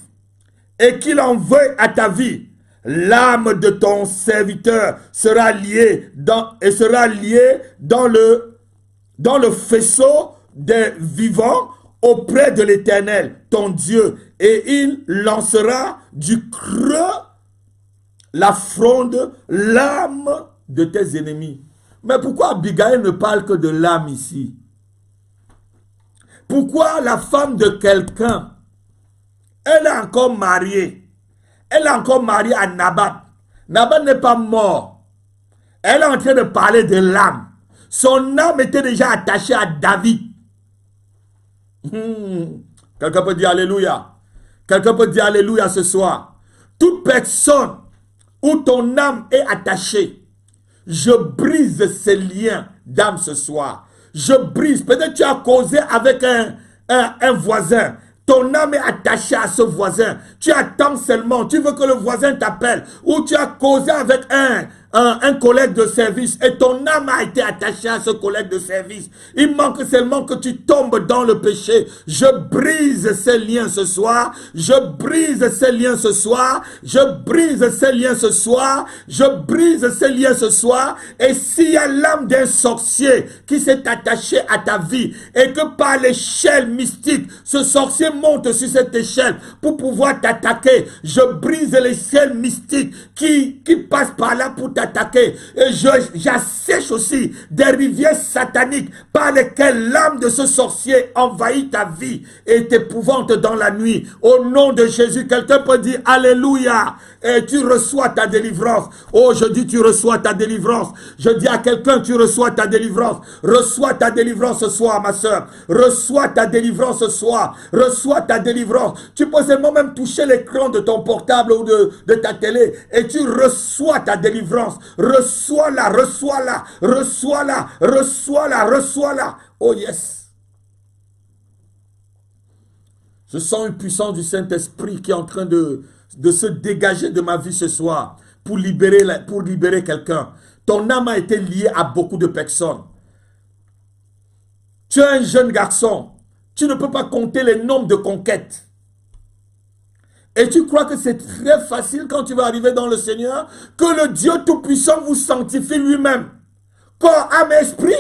et qu'il en veuille à ta vie, l'âme de ton serviteur sera liée dans le faisceau des vivants auprès de l'Éternel, ton Dieu, et il lancera du creux la fronde, l'âme de tes ennemis. Mais pourquoi Abigail ne parle que de l'âme ici? Pourquoi la femme de quelqu'un, elle est encore mariée? Elle est encore mariée à Nabal. Nabal n'est pas mort. Elle est en train de parler de l'âme. Son âme était déjà attachée à David. Quelqu'un peut dire Alléluia. Quelqu'un peut dire Alléluia ce soir. Toute personne où ton âme est attachée, je brise ces liens d'âme ce soir. Je brise. Peut-être tu as causé avec un voisin. Ton âme est attachée à ce voisin. Tu attends seulement. Tu veux que le voisin t'appelle. Ou tu as causé avec un collègue de service et ton âme a été attachée à ce collègue de service. Il manque seulement que tu tombes dans le péché. Je brise ces liens ce soir. Je brise ces liens ce soir. Je brise ces liens ce soir. Je brise ces liens ce soir. Et s'il y a l'âme d'un sorcier qui s'est attaché à ta vie et que par l'échelle mystique, ce sorcier monte sur cette échelle pour pouvoir t'attaquer, je brise l'échelle mystique qui passe par là pour t'attaquer. Et j'assèche aussi des rivières sataniques par lesquelles l'âme de ce sorcier envahit ta vie et t'épouvante dans la nuit. Au nom de Jésus, quelqu'un peut dire Alléluia. Et tu reçois ta délivrance. Oh, je dis tu reçois ta délivrance. Je dis à quelqu'un tu reçois ta délivrance. Reçois ta délivrance ce soir, ma soeur. Reçois ta délivrance ce soir. Reçois ta délivrance. Tu peux seulement même toucher l'écran de ton portable ou de ta télé et tu reçois ta délivrance. Reçois-la, reçois-la, reçois-la, reçois-la, reçois-la. Oh yes. Je sens une puissance du Saint-Esprit qui est en train de se dégager de ma vie ce soir pour libérer quelqu'un. Ton âme a été liée à beaucoup de personnes. Tu es un jeune garçon. Tu ne peux pas compter les nombres de conquêtes. Et tu crois que c'est très facile quand tu vas arriver dans le Seigneur, que le Dieu Tout-Puissant vous sanctifie lui-même. Corps, âme, esprit.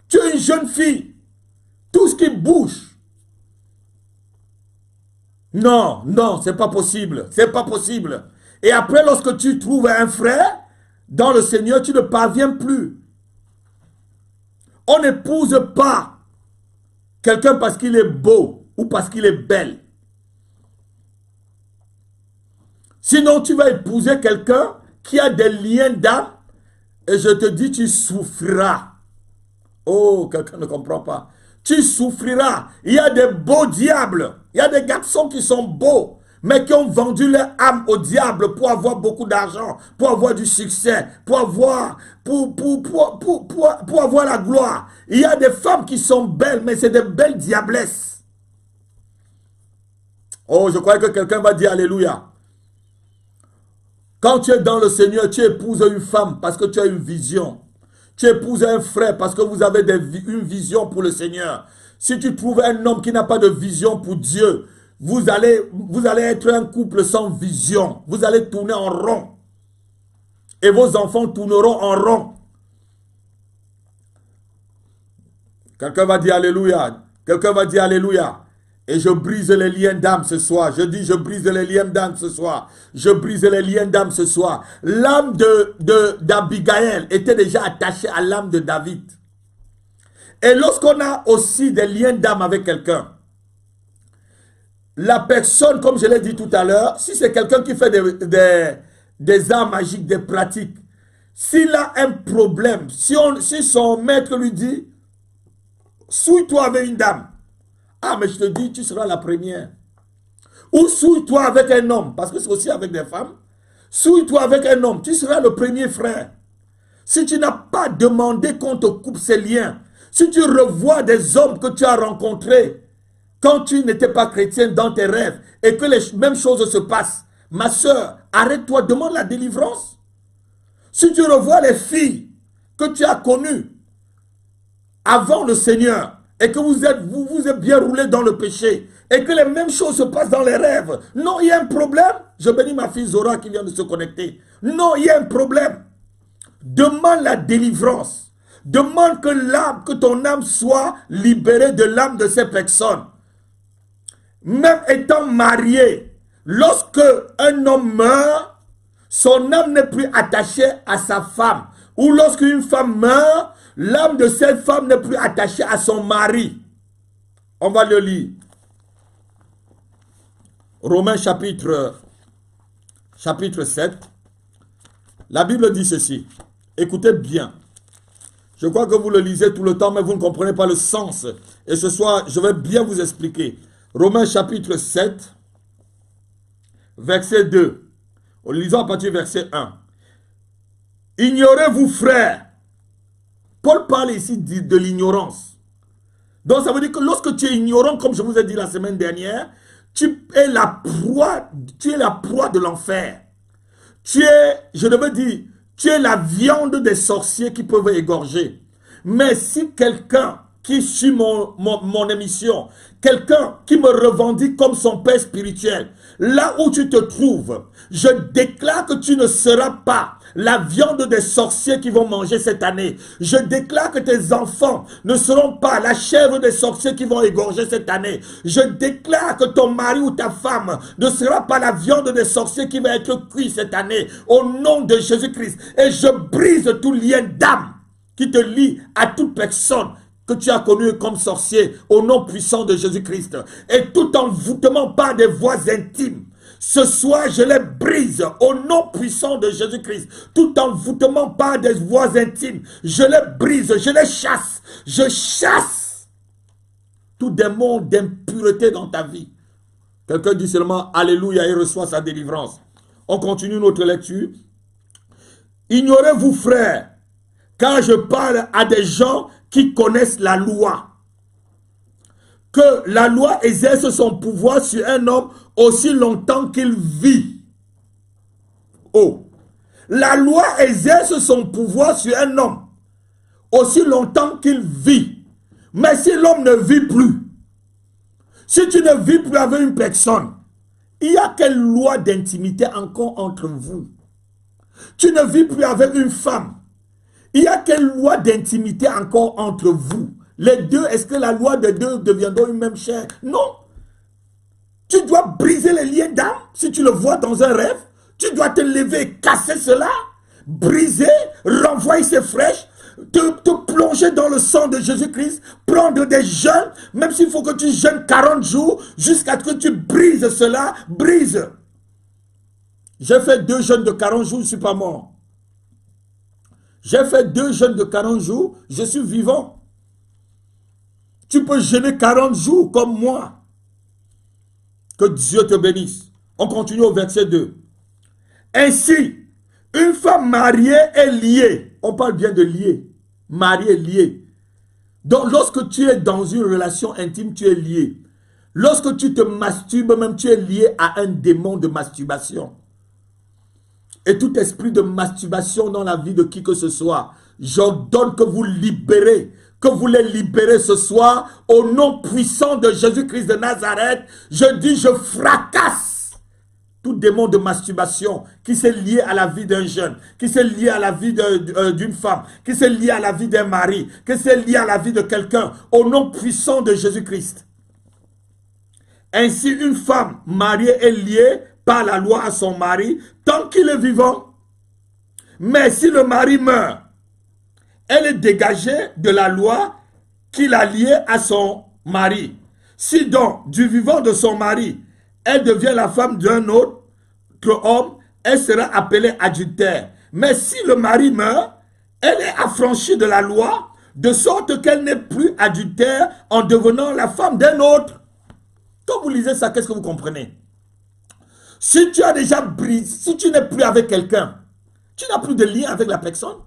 Tu es une jeune fille. Tout ce qui bouge. Non, non, c'est pas possible. C'est pas possible. Et après, lorsque tu trouves un frère dans le Seigneur, tu ne parviens plus. On n'épouse pas quelqu'un parce qu'il est beau ou parce qu'il est belle. Sinon, tu vas épouser quelqu'un qui a des liens d'âme et je te dis, tu souffriras. Oh, quelqu'un ne comprend pas. Tu souffriras. Il y a des beaux diables. Il y a des garçons qui sont beaux, mais qui ont vendu leur âme au diable pour avoir beaucoup d'argent, pour avoir du succès, pour avoir la gloire. Il y a des femmes qui sont belles, mais c'est des belles diablesses. Oh, je crois que quelqu'un va dire Alléluia. Quand tu es dans le Seigneur, tu épouses une femme parce que tu as une vision. Tu épouses un frère parce que vous avez une vision pour le Seigneur. Si tu trouves un homme qui n'a pas de vision pour Dieu, vous allez être un couple sans vision. Vous allez tourner en rond. Et vos enfants tourneront en rond. Quelqu'un va dire Alléluia. Quelqu'un va dire Alléluia. Et je brise les liens d'âme ce soir. Je dis, je brise les liens d'âme ce soir. Je brise les liens d'âme ce soir. L'âme d'Abigaël était déjà attachée à l'âme de David. Et lorsqu'on a aussi des liens d'âme avec quelqu'un, la personne, comme je l'ai dit tout à l'heure, si c'est quelqu'un qui fait des arts magiques, des pratiques, s'il a un problème, si son maître lui dit, souille-toi avec une dame, ah, mais je te dis, tu seras la première. Ou souille-toi avec un homme, parce que c'est aussi avec des femmes. Souille-toi avec un homme, tu seras le premier frère. Si tu n'as pas demandé qu'on te coupe ces liens, si tu revois des hommes que tu as rencontrés quand tu n'étais pas chrétien dans tes rêves et que les mêmes choses se passent, ma soeur, arrête-toi, demande la délivrance. Si tu revois les filles que tu as connues avant le Seigneur, et que vous êtes bien roulé dans le péché, et que les mêmes choses se passent dans les rêves. Non, il y a un problème. Je bénis ma fille Zora qui vient de se connecter. Non, il y a un problème. Demande la délivrance. Demande que ton âme soit libérée de l'âme de ces personnes. Même étant marié, lorsque un homme meurt, son âme n'est plus attachée à sa femme. Ou lorsqu'une femme meurt, l'âme de cette femme n'est plus attachée à son mari. On va le lire. Romains chapitre 7. La Bible dit ceci. Écoutez bien. Je crois que vous le lisez tout le temps, mais vous ne comprenez pas le sens. Et ce soir, je vais bien vous expliquer. Romains chapitre 7, verset 2. Lisons à partir du verset 1. Ignorez-vous, frères. Paul parle ici de l'ignorance. Donc ça veut dire que lorsque tu es ignorant, comme je vous ai dit la semaine dernière, tu es la proie de l'enfer. Tu es la viande des sorciers qui peuvent égorger. Mais si quelqu'un qui suit mon émission, quelqu'un qui me revendique comme son père spirituel, là où tu te trouves, je déclare que tu ne seras pas la viande des sorciers qui vont manger cette année. Je déclare que tes enfants ne seront pas la chèvre des sorciers qui vont égorger cette année. Je déclare que ton mari ou ta femme ne sera pas la viande des sorciers qui va être cuit cette année. Au nom de Jésus-Christ. Et je brise tout lien d'âme qui te lie à toute personne que tu as connu comme sorcier au nom puissant de Jésus-Christ. Et tout envoûtement par des voies intimes. Ce soir, je les brise au nom puissant de Jésus-Christ. Tout envoûtement par des voies intimes. Je les brise, je les chasse. Je chasse tout démon d'impureté dans ta vie. Quelqu'un dit seulement Alléluia et reçoit sa délivrance. On continue notre lecture. Ignorez-vous, frères, car je parle à des gens qui connaissent la loi, que la loi exerce son pouvoir sur un homme aussi longtemps qu'il vit. Oh, la loi exerce son pouvoir sur un homme aussi longtemps qu'il vit. Mais si l'homme ne vit plus, Si tu ne vis plus avec une personne, il y a quelle loi d'intimité encore entre vous? Tu ne vis plus avec une femme. Il y a quelle loi d'intimité encore entre vous? Les deux, est-ce que la loi des deux deviendront une même chair? Non. Tu dois briser les liens d'âme. Si tu le vois dans un rêve, tu dois te lever, casser cela, briser, renvoyer ces flèches, te plonger dans le sang de Jésus-Christ, prendre des jeûnes, même s'il faut que tu jeûnes 40 jours, jusqu'à ce que tu brises cela, brise. J'ai fait 2 jeûnes de 40 jours, je ne suis pas mort. J'ai fait 2 jeûnes de 40 jours, je suis vivant. Tu peux jeûner 40 jours comme moi. Que Dieu te bénisse. On continue au verset 2. Ainsi, une femme mariée est liée. On parle bien de liée. Mariée, liée. Donc, lorsque tu es dans une relation intime, tu es lié. Lorsque tu te masturbes, même tu es lié à un démon de masturbation. Et tout esprit de masturbation dans la vie de qui que ce soit, j'ordonne que vous libérez, que vous les libérez ce soir, au nom puissant de Jésus-Christ de Nazareth. Je dis, je fracasse tout démon de masturbation qui s'est lié à la vie d'un jeune, qui s'est lié à la vie d'une femme, qui s'est lié à la vie d'un mari, qui s'est lié à la vie de quelqu'un, au nom puissant de Jésus-Christ. Ainsi, une femme mariée est liée par la loi à son mari tant qu'il est vivant. Mais si le mari meurt, elle est dégagée de la loi qui l'a liée à son mari. Si donc, du vivant de son mari, elle devient la femme d'un autre homme, elle sera appelée adultère. Mais si le mari meurt, elle est affranchie de la loi, de sorte qu'elle n'est plus adultère en devenant la femme d'un autre. Quand vous lisez ça, qu'est-ce que vous comprenez? Si tu as déjà brisé, si tu n'es plus avec quelqu'un, tu n'as plus de lien avec la personne.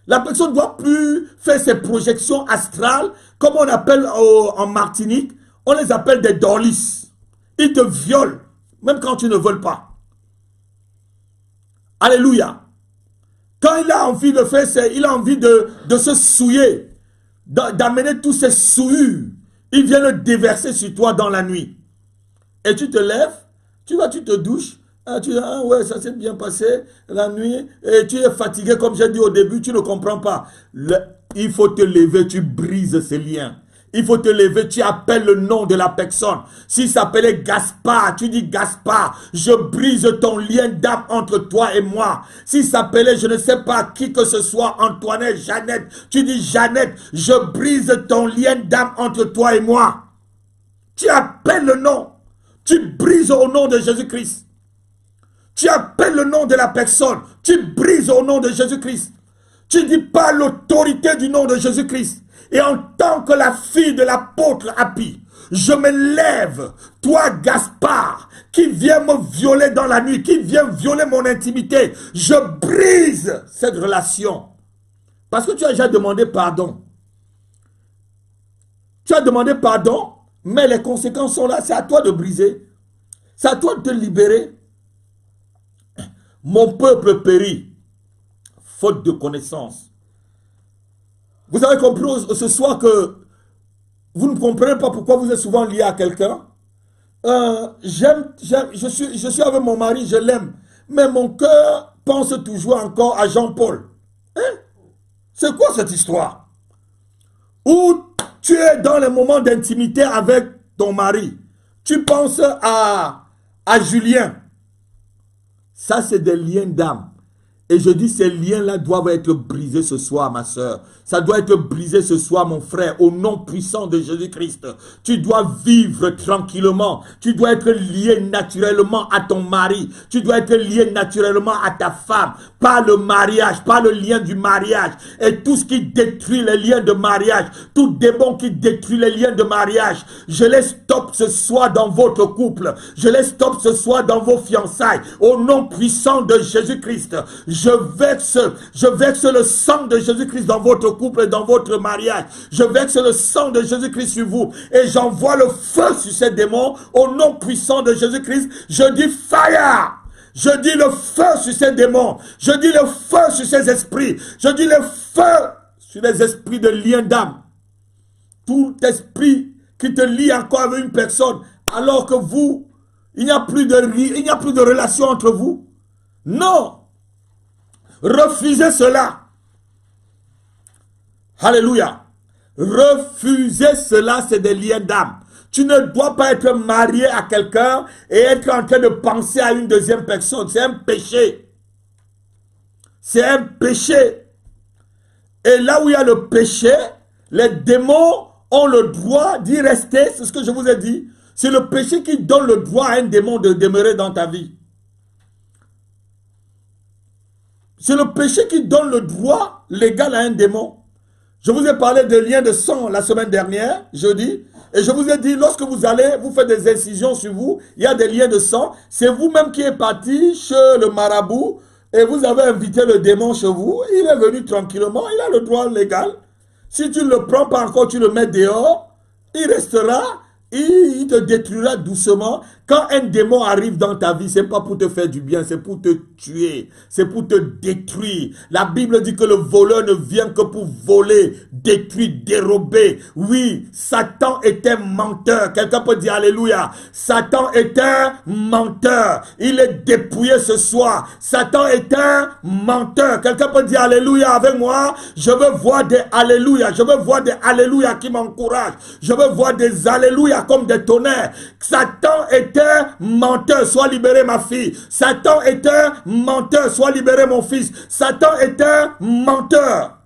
La personne ne doit plus faire ses projections astrales, comme on appelle en Martinique, on les appelle des dorlis. Ils te violent, même quand tu ne veux pas. Alléluia. Quand il a envie de faire, il a envie de se souiller, d'amener tous ces souillures. Il vient le déverser sur toi dans la nuit. Et tu te lèves, tu te douches. Tu dis, ah ouais, ça s'est bien passé la nuit. Et tu es fatigué, comme j'ai dit au début, tu ne comprends pas. Il faut te lever, tu brises ces liens. Il faut te lever, tu appelles le nom de la personne. S'il s'appelait Gaspard, tu dis Gaspard, je brise ton lien d'âme entre toi et moi. S'il s'appelait, je ne sais pas qui que ce soit, Antoinette, Jeannette, tu dis Jeannette, je brise ton lien d'âme entre toi et moi. Tu appelles le nom, tu brises au nom de Jésus-Christ. Tu appelles le nom de la personne, tu brises au nom de Jésus-Christ. Tu dis pas l'autorité du nom de Jésus-Christ. Et en tant que la fille de l'apôtre Happy, je me lève, toi Gaspard, qui vient me violer dans la nuit, qui vient violer mon intimité, je brise cette relation. Parce que tu as déjà demandé pardon. Tu as demandé pardon, mais les conséquences sont là, c'est à toi de briser. C'est à toi de te libérer. Mon peuple périt, faute de connaissance. Vous avez compris ce soir que vous ne comprenez pas pourquoi vous êtes souvent lié à quelqu'un. Je suis avec mon mari, je l'aime. Mais mon cœur pense toujours encore à Jean-Paul. Hein? C'est quoi cette histoire? Où tu es dans les moments d'intimité avec ton mari. Tu penses à Julien. Ça, c'est des liens d'âme. Et je dis, ces liens-là doivent être brisés ce soir, ma soeur. Ça doit être brisé ce soir, mon frère, au nom puissant de Jésus-Christ. Tu dois vivre tranquillement. Tu dois être lié naturellement à ton mari. Tu dois être lié naturellement à ta femme. Pas le mariage, pas le lien du mariage. Et tout ce qui détruit les liens de mariage, tout démon qui détruit les liens de mariage, je les stoppe ce soir dans votre couple. Je les stoppe ce soir dans vos fiançailles. Au nom puissant de Jésus-Christ. Je verse le sang de Jésus-Christ dans votre couple et dans votre mariage. Je verse le sang de Jésus-Christ sur vous. Et j'envoie le feu sur ces démons. Au nom puissant de Jésus-Christ, je dis fire. Je dis le feu sur ces démons. Je dis le feu sur ces esprits. Je dis le feu sur les esprits de lien d'âme. Tout esprit qui te lie encore avec une personne, alors que vous, il n'y a plus de relation entre vous. Non. Refusez cela. Alléluia. Refusez cela, c'est des liens d'âme. Tu ne dois pas être marié à quelqu'un et être en train de penser à une deuxième personne. C'est un péché. C'est un péché. Et là où il y a le péché, les démons ont le droit d'y rester. C'est ce que je vous ai dit. C'est le péché qui donne le droit à un démon de demeurer dans ta vie. C'est le péché qui donne le droit légal à un démon. Je vous ai parlé de liens de sang la semaine dernière, jeudi. Et je vous ai dit, lorsque vous allez, vous faites des incisions sur vous, il y a des liens de sang. C'est vous-même qui êtes parti chez le marabout et vous avez invité le démon chez vous. Il est venu tranquillement, il a le droit légal. Si tu ne le prends pas encore, tu le mets dehors, il restera, il te détruira doucement. Quand un démon arrive dans ta vie, ce n'est pas pour te faire du bien, c'est pour te tuer, c'est pour te détruire. La Bible dit que le voleur ne vient que pour voler, détruire, dérober. Oui, Satan est un menteur. Quelqu'un peut dire alléluia. Satan est un menteur. Il est dépouillé ce soir. Satan est un menteur. Quelqu'un peut dire alléluia avec moi. Je veux voir des alléluia. Je veux voir des alléluia qui m'encouragent. Je veux voir des alléluia comme des tonnerres. Satan est un menteur, sois libéré ma fille. Satan est un menteur, sois libéré mon fils. Satan est un menteur.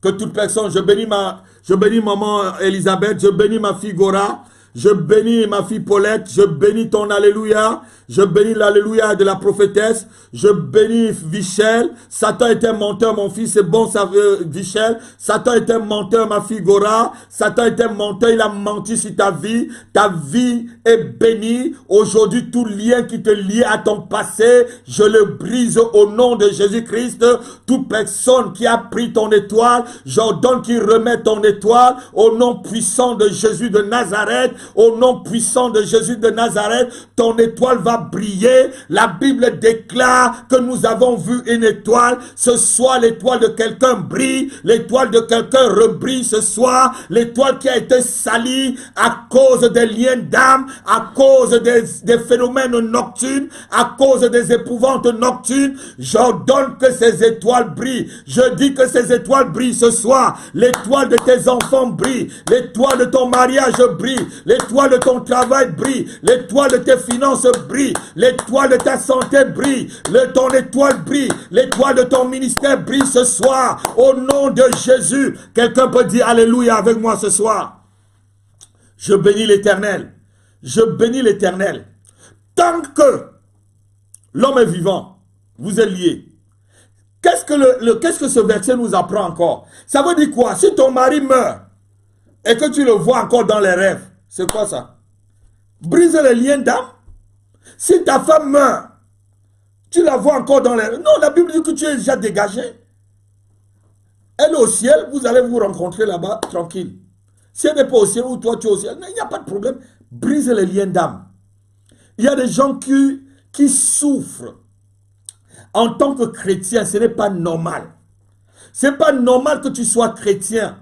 Que toute personne, je bénis maman Elisabeth, je bénis ma fille Gora, je bénis ma fille Paulette, je bénis ton alléluia, je bénis l'alléluia de la prophétesse, je bénis Vichel. Satan est un menteur, mon fils, c'est bon ça, Vichel. Satan est un menteur, ma fille Gora. Satan est un menteur, il a menti sur ta vie. Ta vie est bénie. Aujourd'hui, tout lien qui te lie à ton passé, je le brise au nom de Jésus-Christ. Toute personne qui a pris ton étoile, j'ordonne qu'il remette ton étoile au nom puissant de Jésus de Nazareth. Au nom puissant de Jésus de Nazareth, ton étoile va briller. La Bible déclare que nous avons vu une étoile. Ce soir, l'étoile de quelqu'un brille. L'étoile de quelqu'un rebrille ce soir. L'étoile qui a été salie à cause des liens d'âme, à cause des phénomènes nocturnes, à cause des épouvantes nocturnes. J'ordonne que ces étoiles brillent. Je dis que ces étoiles brillent ce soir. L'étoile de tes enfants brille. L'étoile de ton mariage brille. L'étoile de ton travail brille. L'étoile de tes finances brille. L'étoile de ta santé brille. Ton étoile brille. L'étoile de ton ministère brille ce soir. Au nom de Jésus. Quelqu'un peut dire alléluia avec moi ce soir. Je bénis l'Éternel. Je bénis l'Éternel. Tant que l'homme est vivant, vous êtes liés. Qu'est-ce que ce verset nous apprend encore? Ça veut dire quoi? Si ton mari meurt et que tu le vois encore dans les rêves, c'est quoi ça? Brise les liens d'âme. Si ta femme meurt, tu la vois encore dans les rêves. Non, la Bible dit que tu es déjà dégagé. Elle est au ciel, vous allez vous rencontrer là-bas tranquille. Si elle n'est pas au ciel ou toi tu es au ciel, il n'y a pas de problème. Brise les liens d'âme. Il y a des gens qui souffrent. En tant que chrétien, ce n'est pas normal. Ce n'est pas normal que tu sois chrétien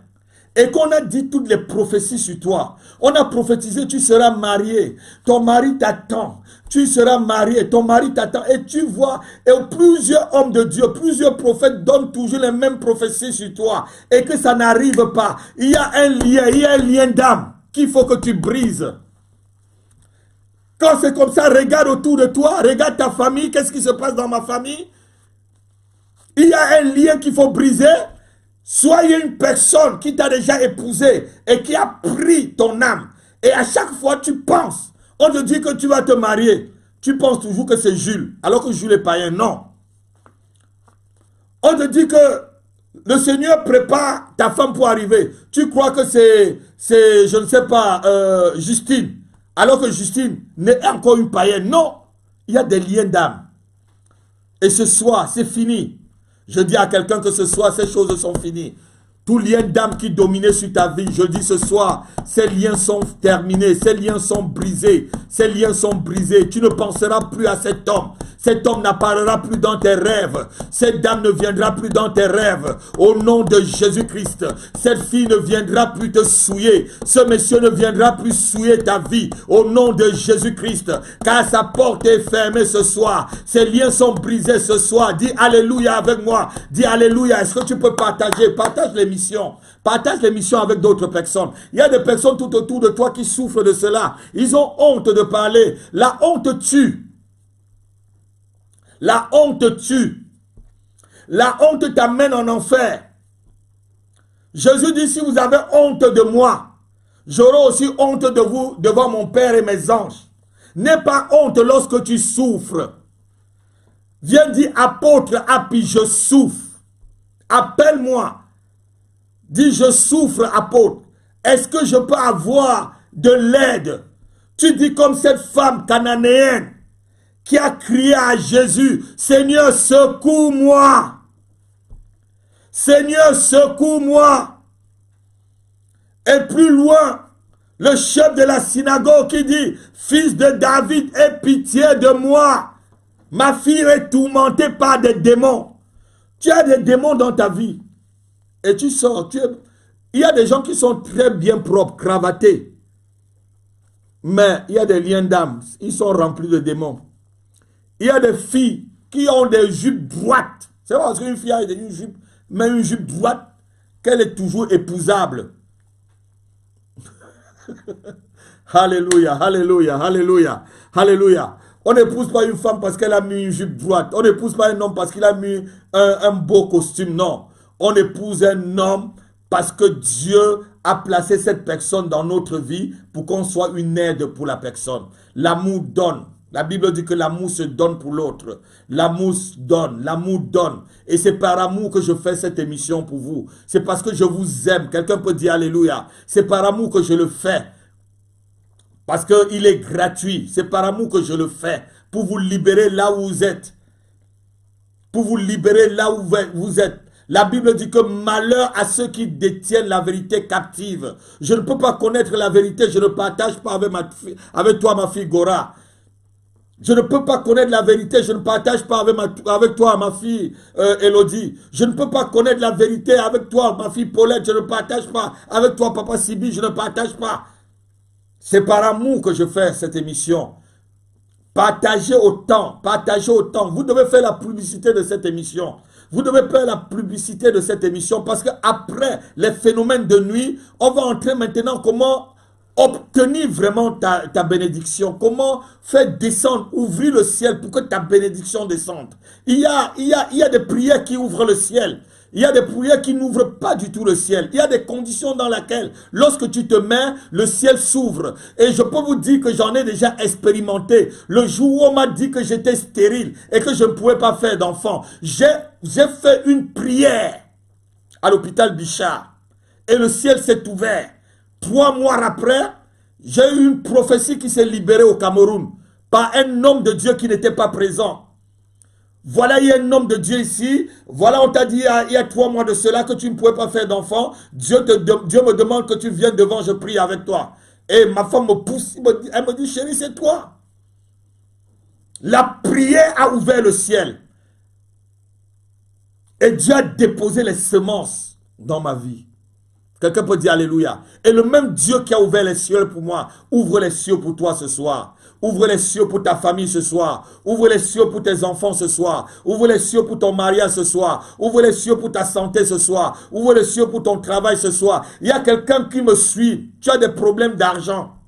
et qu'on a dit toutes les prophéties sur toi. On a prophétisé, tu seras marié, ton mari t'attend, tu seras marié, ton mari t'attend. Et tu vois, et plusieurs hommes de Dieu, plusieurs prophètes donnent toujours les mêmes prophéties sur toi et que ça n'arrive pas. Il y a un lien d'âme qu'il faut que tu brises. Quand c'est comme ça, regarde autour de toi, regarde ta famille, qu'est-ce qui se passe dans ma famille? Il y a un lien qu'il faut briser. Soyez une personne qui t'a déjà épousé et qui a pris ton âme. Et à chaque fois, tu penses, on te dit que tu vas te marier. Tu penses toujours que c'est Jules, alors que Jules est païen. Non. On te dit que le Seigneur prépare ta femme pour arriver. Tu crois que c'est je ne sais pas, Justine. Alors que Justine n'est encore une païenne. Non, il y a des liens d'âme. Et ce soir, c'est fini. Je dis à quelqu'un que ce soir, ces choses sont finies. Tout lien d'âme qui dominait sur ta vie, je dis ce soir, ces liens sont terminés, ces liens sont brisés, ces liens sont brisés. Tu ne penseras plus à cet homme. Cet homme n'apparaîtra plus dans tes rêves. Cette dame ne viendra plus dans tes rêves. Au nom de Jésus-Christ. Cette fille ne viendra plus te souiller. Ce monsieur ne viendra plus souiller ta vie. Au nom de Jésus-Christ. Car sa porte est fermée ce soir. Ses liens sont brisés ce soir. Dis Alléluia avec moi. Dis Alléluia. Est-ce que tu peux partager? Partage l'émission. Partage l'émission avec d'autres personnes. Il y a des personnes tout autour de toi qui souffrent de cela. Ils ont honte de parler. La honte tue. La honte tue. La honte t'amène en enfer. Jésus dit, si vous avez honte de moi, j'aurai aussi honte de vous devant mon Père et mes anges. N'aie pas honte lorsque tu souffres. Viens dire, apôtre Happy, je souffre. Appelle-moi. Dis, je souffre, apôtre. Est-ce que je peux avoir de l'aide? Tu dis comme cette femme cananéenne qui a crié à Jésus, Seigneur, secours-moi. Seigneur, secours-moi. Et plus loin, le chef de la synagogue qui dit, Fils de David, aie pitié de moi. Ma fille est tourmentée par des démons. Tu as des démons dans ta vie. Et tu sors. Il y a des gens qui sont très bien propres, cravatés. Mais il y a des liens d'âme. Ils sont remplis de démons. Il y a des filles qui ont des jupes droites. C'est parce qu'une fille a une jupe, mais une jupe droite, qu'elle est toujours épousable. Alléluia, alléluia, alléluia, alléluia. On n'épouse pas une femme parce qu'elle a mis une jupe droite. On n'épouse pas un homme parce qu'il a mis un beau costume. Non. On épouse un homme parce que Dieu a placé cette personne dans notre vie pour qu'on soit une aide pour la personne. L'amour donne. La Bible dit que l'amour se donne pour l'autre. L'amour donne, l'amour donne. Et c'est par amour que je fais cette émission pour vous. C'est parce que je vous aime. Quelqu'un peut dire Alléluia. C'est par amour que je le fais. Parce qu'il est gratuit. C'est par amour que je le fais. Pour vous libérer là où vous êtes. Pour vous libérer là où vous êtes. La Bible dit que malheur à ceux qui détiennent la vérité captive. Je ne peux pas connaître la vérité. Je ne partage pas avec toi, ma fille Gora. Je ne peux pas connaître la vérité, je ne partage pas avec toi, ma fille Elodie. Je ne peux pas connaître la vérité avec toi, ma fille Paulette. Je ne partage pas avec toi, papa Sibi. Je ne partage pas. C'est par amour que je fais cette émission. Partagez autant, partagez autant. Vous devez faire la publicité de cette émission. Vous devez faire la publicité de cette émission parce qu'après les phénomènes de nuit, on va entrer maintenant comment obtenir vraiment ta bénédiction. Comment faire descendre, ouvrir le ciel pour que ta bénédiction descende. Il y a des prières qui ouvrent le ciel. Il y a des prières qui n'ouvrent pas du tout le ciel. Il y a des conditions dans lesquelles, lorsque tu te mets, le ciel s'ouvre. Et je peux vous dire que j'en ai déjà expérimenté. Le jour où on m'a dit que j'étais stérile et que je ne pouvais pas faire d'enfant, j'ai fait une prière à l'hôpital Bichard. Et le ciel s'est ouvert. 3 mois après, j'ai eu une prophétie qui s'est libérée au Cameroun par un homme de Dieu qui n'était pas présent. Voilà, il y a un homme de Dieu ici. Voilà, on t'a dit il y a 3 mois de cela que tu ne pouvais pas faire d'enfant. Dieu me demande que tu viennes devant, je prie avec toi. Et ma femme me pousse, elle me dit, chérie, c'est toi. La prière a ouvert le ciel. Et Dieu a déposé les semences dans ma vie. Quelqu'un peut dire Alléluia. Et le même Dieu qui a ouvert les cieux pour moi, ouvre les cieux pour toi ce soir. Ouvre les cieux pour ta famille ce soir. Ouvre les cieux pour tes enfants ce soir. Ouvre les cieux pour ton mariage ce soir. Ouvre les cieux pour ta santé ce soir. Ouvre les cieux pour ton travail ce soir. Il y a quelqu'un qui me suit. Tu as des problèmes d'argent.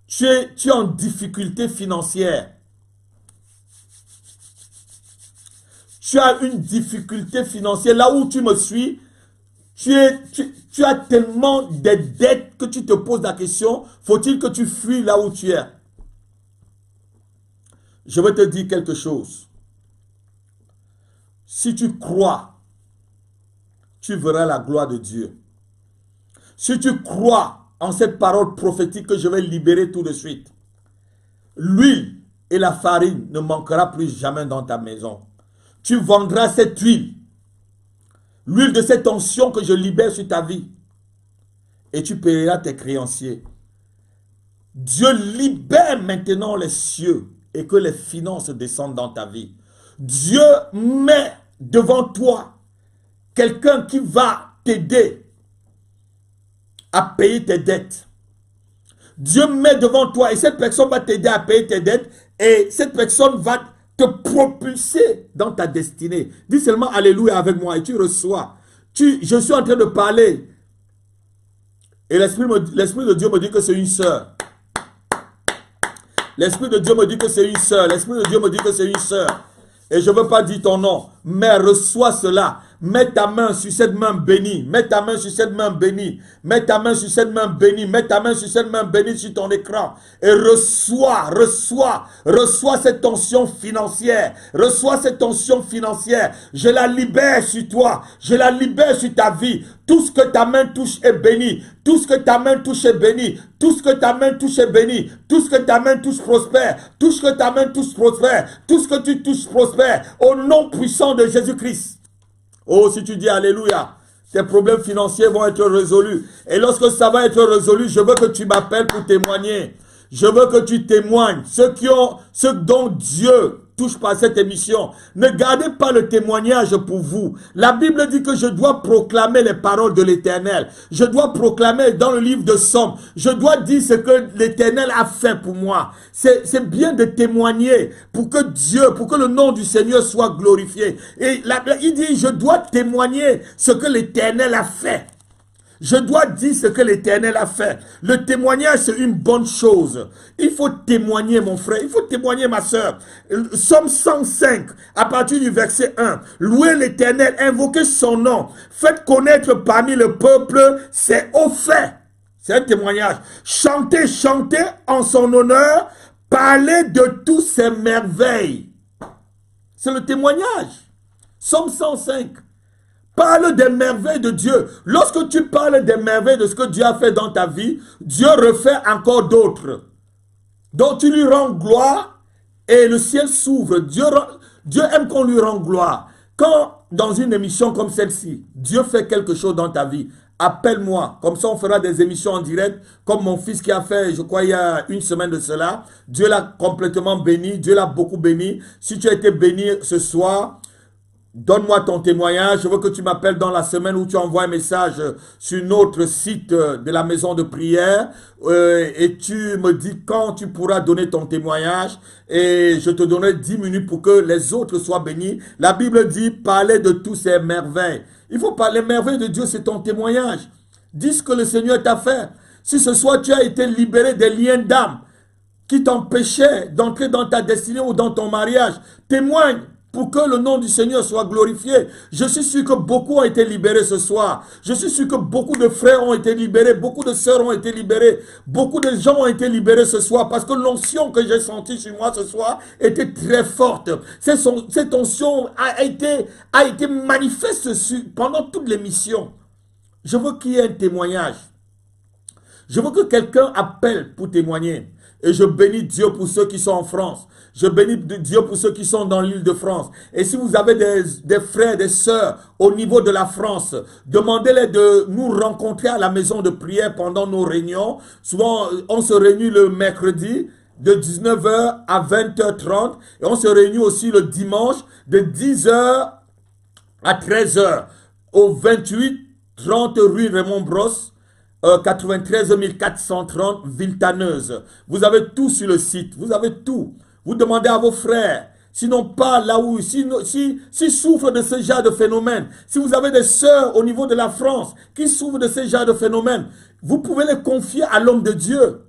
Tu es en difficulté financière. Tu as une difficulté financière. Là où tu me suis, tu as tellement de dettes que tu te poses la question, faut-il que tu fuis là où tu es? Je vais te dire quelque chose. Si tu crois, tu verras la gloire de Dieu. Si tu crois en cette parole prophétique que je vais libérer tout de suite, l'huile et la farine ne manquera plus jamais dans ta maison. Tu vendras cette huile, l'huile de cette onction que je libère sur ta vie. Et tu paieras tes créanciers. Dieu libère maintenant les cieux et que les finances descendent dans ta vie. Dieu met devant toi quelqu'un qui va t'aider à payer tes dettes. Dieu met devant toi et cette personne va t'aider à payer tes dettes et cette personne va te propulser dans ta destinée. Dis seulement Alléluia avec moi et tu reçois. Je suis en train de parler et l'Esprit de Dieu me dit que c'est une sœur. L'Esprit de Dieu me dit que c'est une sœur. L'Esprit de Dieu me dit que c'est une sœur. Et je ne veux pas dire ton nom, mais reçois cela. Mets ta main sur cette main bénie. Mets ta main sur cette main bénie. Mets ta main sur cette main bénie. Mets ta main sur cette main bénie sur ton écran. Et reçois cette tension financière. Reçois cette tension financière. Je la libère sur toi. Je la libère sur ta vie. Tout ce que ta main touche est béni. Tout ce que ta main touche est béni. Tout ce que ta main touche est béni. Tout ce que ta main touche prospère. Tout ce que ta main touche prospère. Tout ce que tu touches prospère. Au nom puissant de Jésus-Christ. Oh, si tu dis Alléluia, tes problèmes financiers vont être résolus. Et lorsque ça va être résolu, je veux que tu m'appelles pour témoigner. Je veux que tu témoignes. Ceux dont Dieu touche par cette émission, ne gardez pas le témoignage pour vous. La Bible dit que je dois proclamer les paroles de l'Éternel. Je dois proclamer dans le livre de Somme. Je dois dire ce que l'Éternel a fait pour moi. C'est bien de témoigner pour que Dieu, pour que le nom du Seigneur soit glorifié. Et il dit, je dois témoigner ce que l'Éternel a fait. Je dois dire ce que l'Éternel a fait. Le témoignage, c'est une bonne chose. Il faut témoigner, mon frère. Il faut témoigner, ma soeur. Somme 105, à partir du verset 1. Louez l'Éternel, invoquez son nom. Faites connaître parmi le peuple ses hauts faits. C'est un témoignage. Chantez, chantez en son honneur. Parlez de tous ses merveilles. C'est le témoignage. Somme 105. Parle des merveilles de Dieu. Lorsque tu parles des merveilles de ce que Dieu a fait dans ta vie, Dieu refait encore d'autres. Donc tu lui rends gloire et le ciel s'ouvre. Dieu aime qu'on lui rende gloire. Quand dans une émission comme celle-ci, Dieu fait quelque chose dans ta vie, appelle-moi. Comme ça, on fera des émissions en direct, comme mon fils qui a fait, je crois, il y a une semaine de cela. Dieu l'a complètement béni. Dieu l'a beaucoup béni. Si tu as été béni ce soir, donne-moi ton témoignage. Je veux que tu m'appelles dans la semaine où tu envoies un message sur notre site de la maison de prière et tu me dis quand tu pourras donner ton témoignage et je te donnerai 10 minutes pour que les autres soient bénis. La Bible dit parler de tous ces merveilles. Il faut parler des merveilles de Dieu, c'est ton témoignage. Dis ce que le Seigneur t'a fait. Si ce soir tu as été libéré des liens d'âme qui t'empêchaient d'entrer dans ta destinée ou dans ton mariage, témoigne. Pour que le nom du Seigneur soit glorifié. Je suis sûr que beaucoup ont été libérés ce soir. Je suis sûr que beaucoup de frères ont été libérés. Beaucoup de sœurs ont été libérés. Beaucoup de gens ont été libérés ce soir. Parce que l'onction que j'ai sentie sur moi ce soir était très forte. Cette onction a été manifeste pendant toute l'émission. Je veux qu'il y ait un témoignage. Je veux que quelqu'un appelle pour témoigner. Et je bénis Dieu pour ceux qui sont en France. Je bénis Dieu pour ceux qui sont dans l'île de France. Et si vous avez des frères, des sœurs au niveau de la France, demandez-les de nous rencontrer à la maison de prière pendant nos réunions. Souvent, on se réunit le mercredi de 19h à 20h30. Et on se réunit aussi le dimanche de 10h à 13h au 28-30 rue Raymond Brosse. 93 430 Villetaneuse. Vous avez tout sur le site. Vous avez tout. Vous demandez à vos frères. Sinon pas là où, si souffrent de ce genre de phénomène. Si vous avez des sœurs au niveau de la France qui souffrent de ce genre de phénomène, vous pouvez les confier à l'homme de Dieu.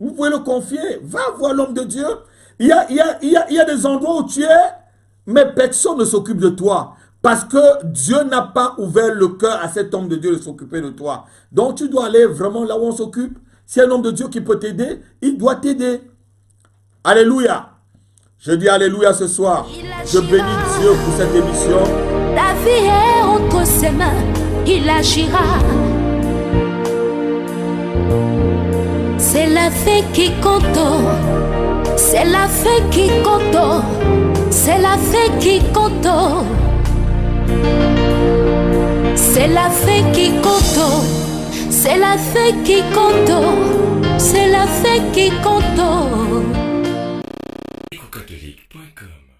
Vous pouvez le confier. Va voir l'homme de Dieu. Il y a des endroits où tu es, mais personne ne s'occupe de toi. Parce que Dieu n'a pas ouvert le cœur à cet homme de Dieu de s'occuper de toi. Donc tu dois aller vraiment là où on s'occupe. Si un homme de Dieu qui peut t'aider, il doit t'aider. Alléluia. Je dis Alléluia ce soir. Je bénis Dieu pour cette émission. La vie est entre ses mains. Il agira. C'est la fée qui compte. C'est la fée qui compte. C'est la fée qui compte. C'est la fée qui compte, c'est la fée qui compte, c'est la fée qui compte. Écocatholique.com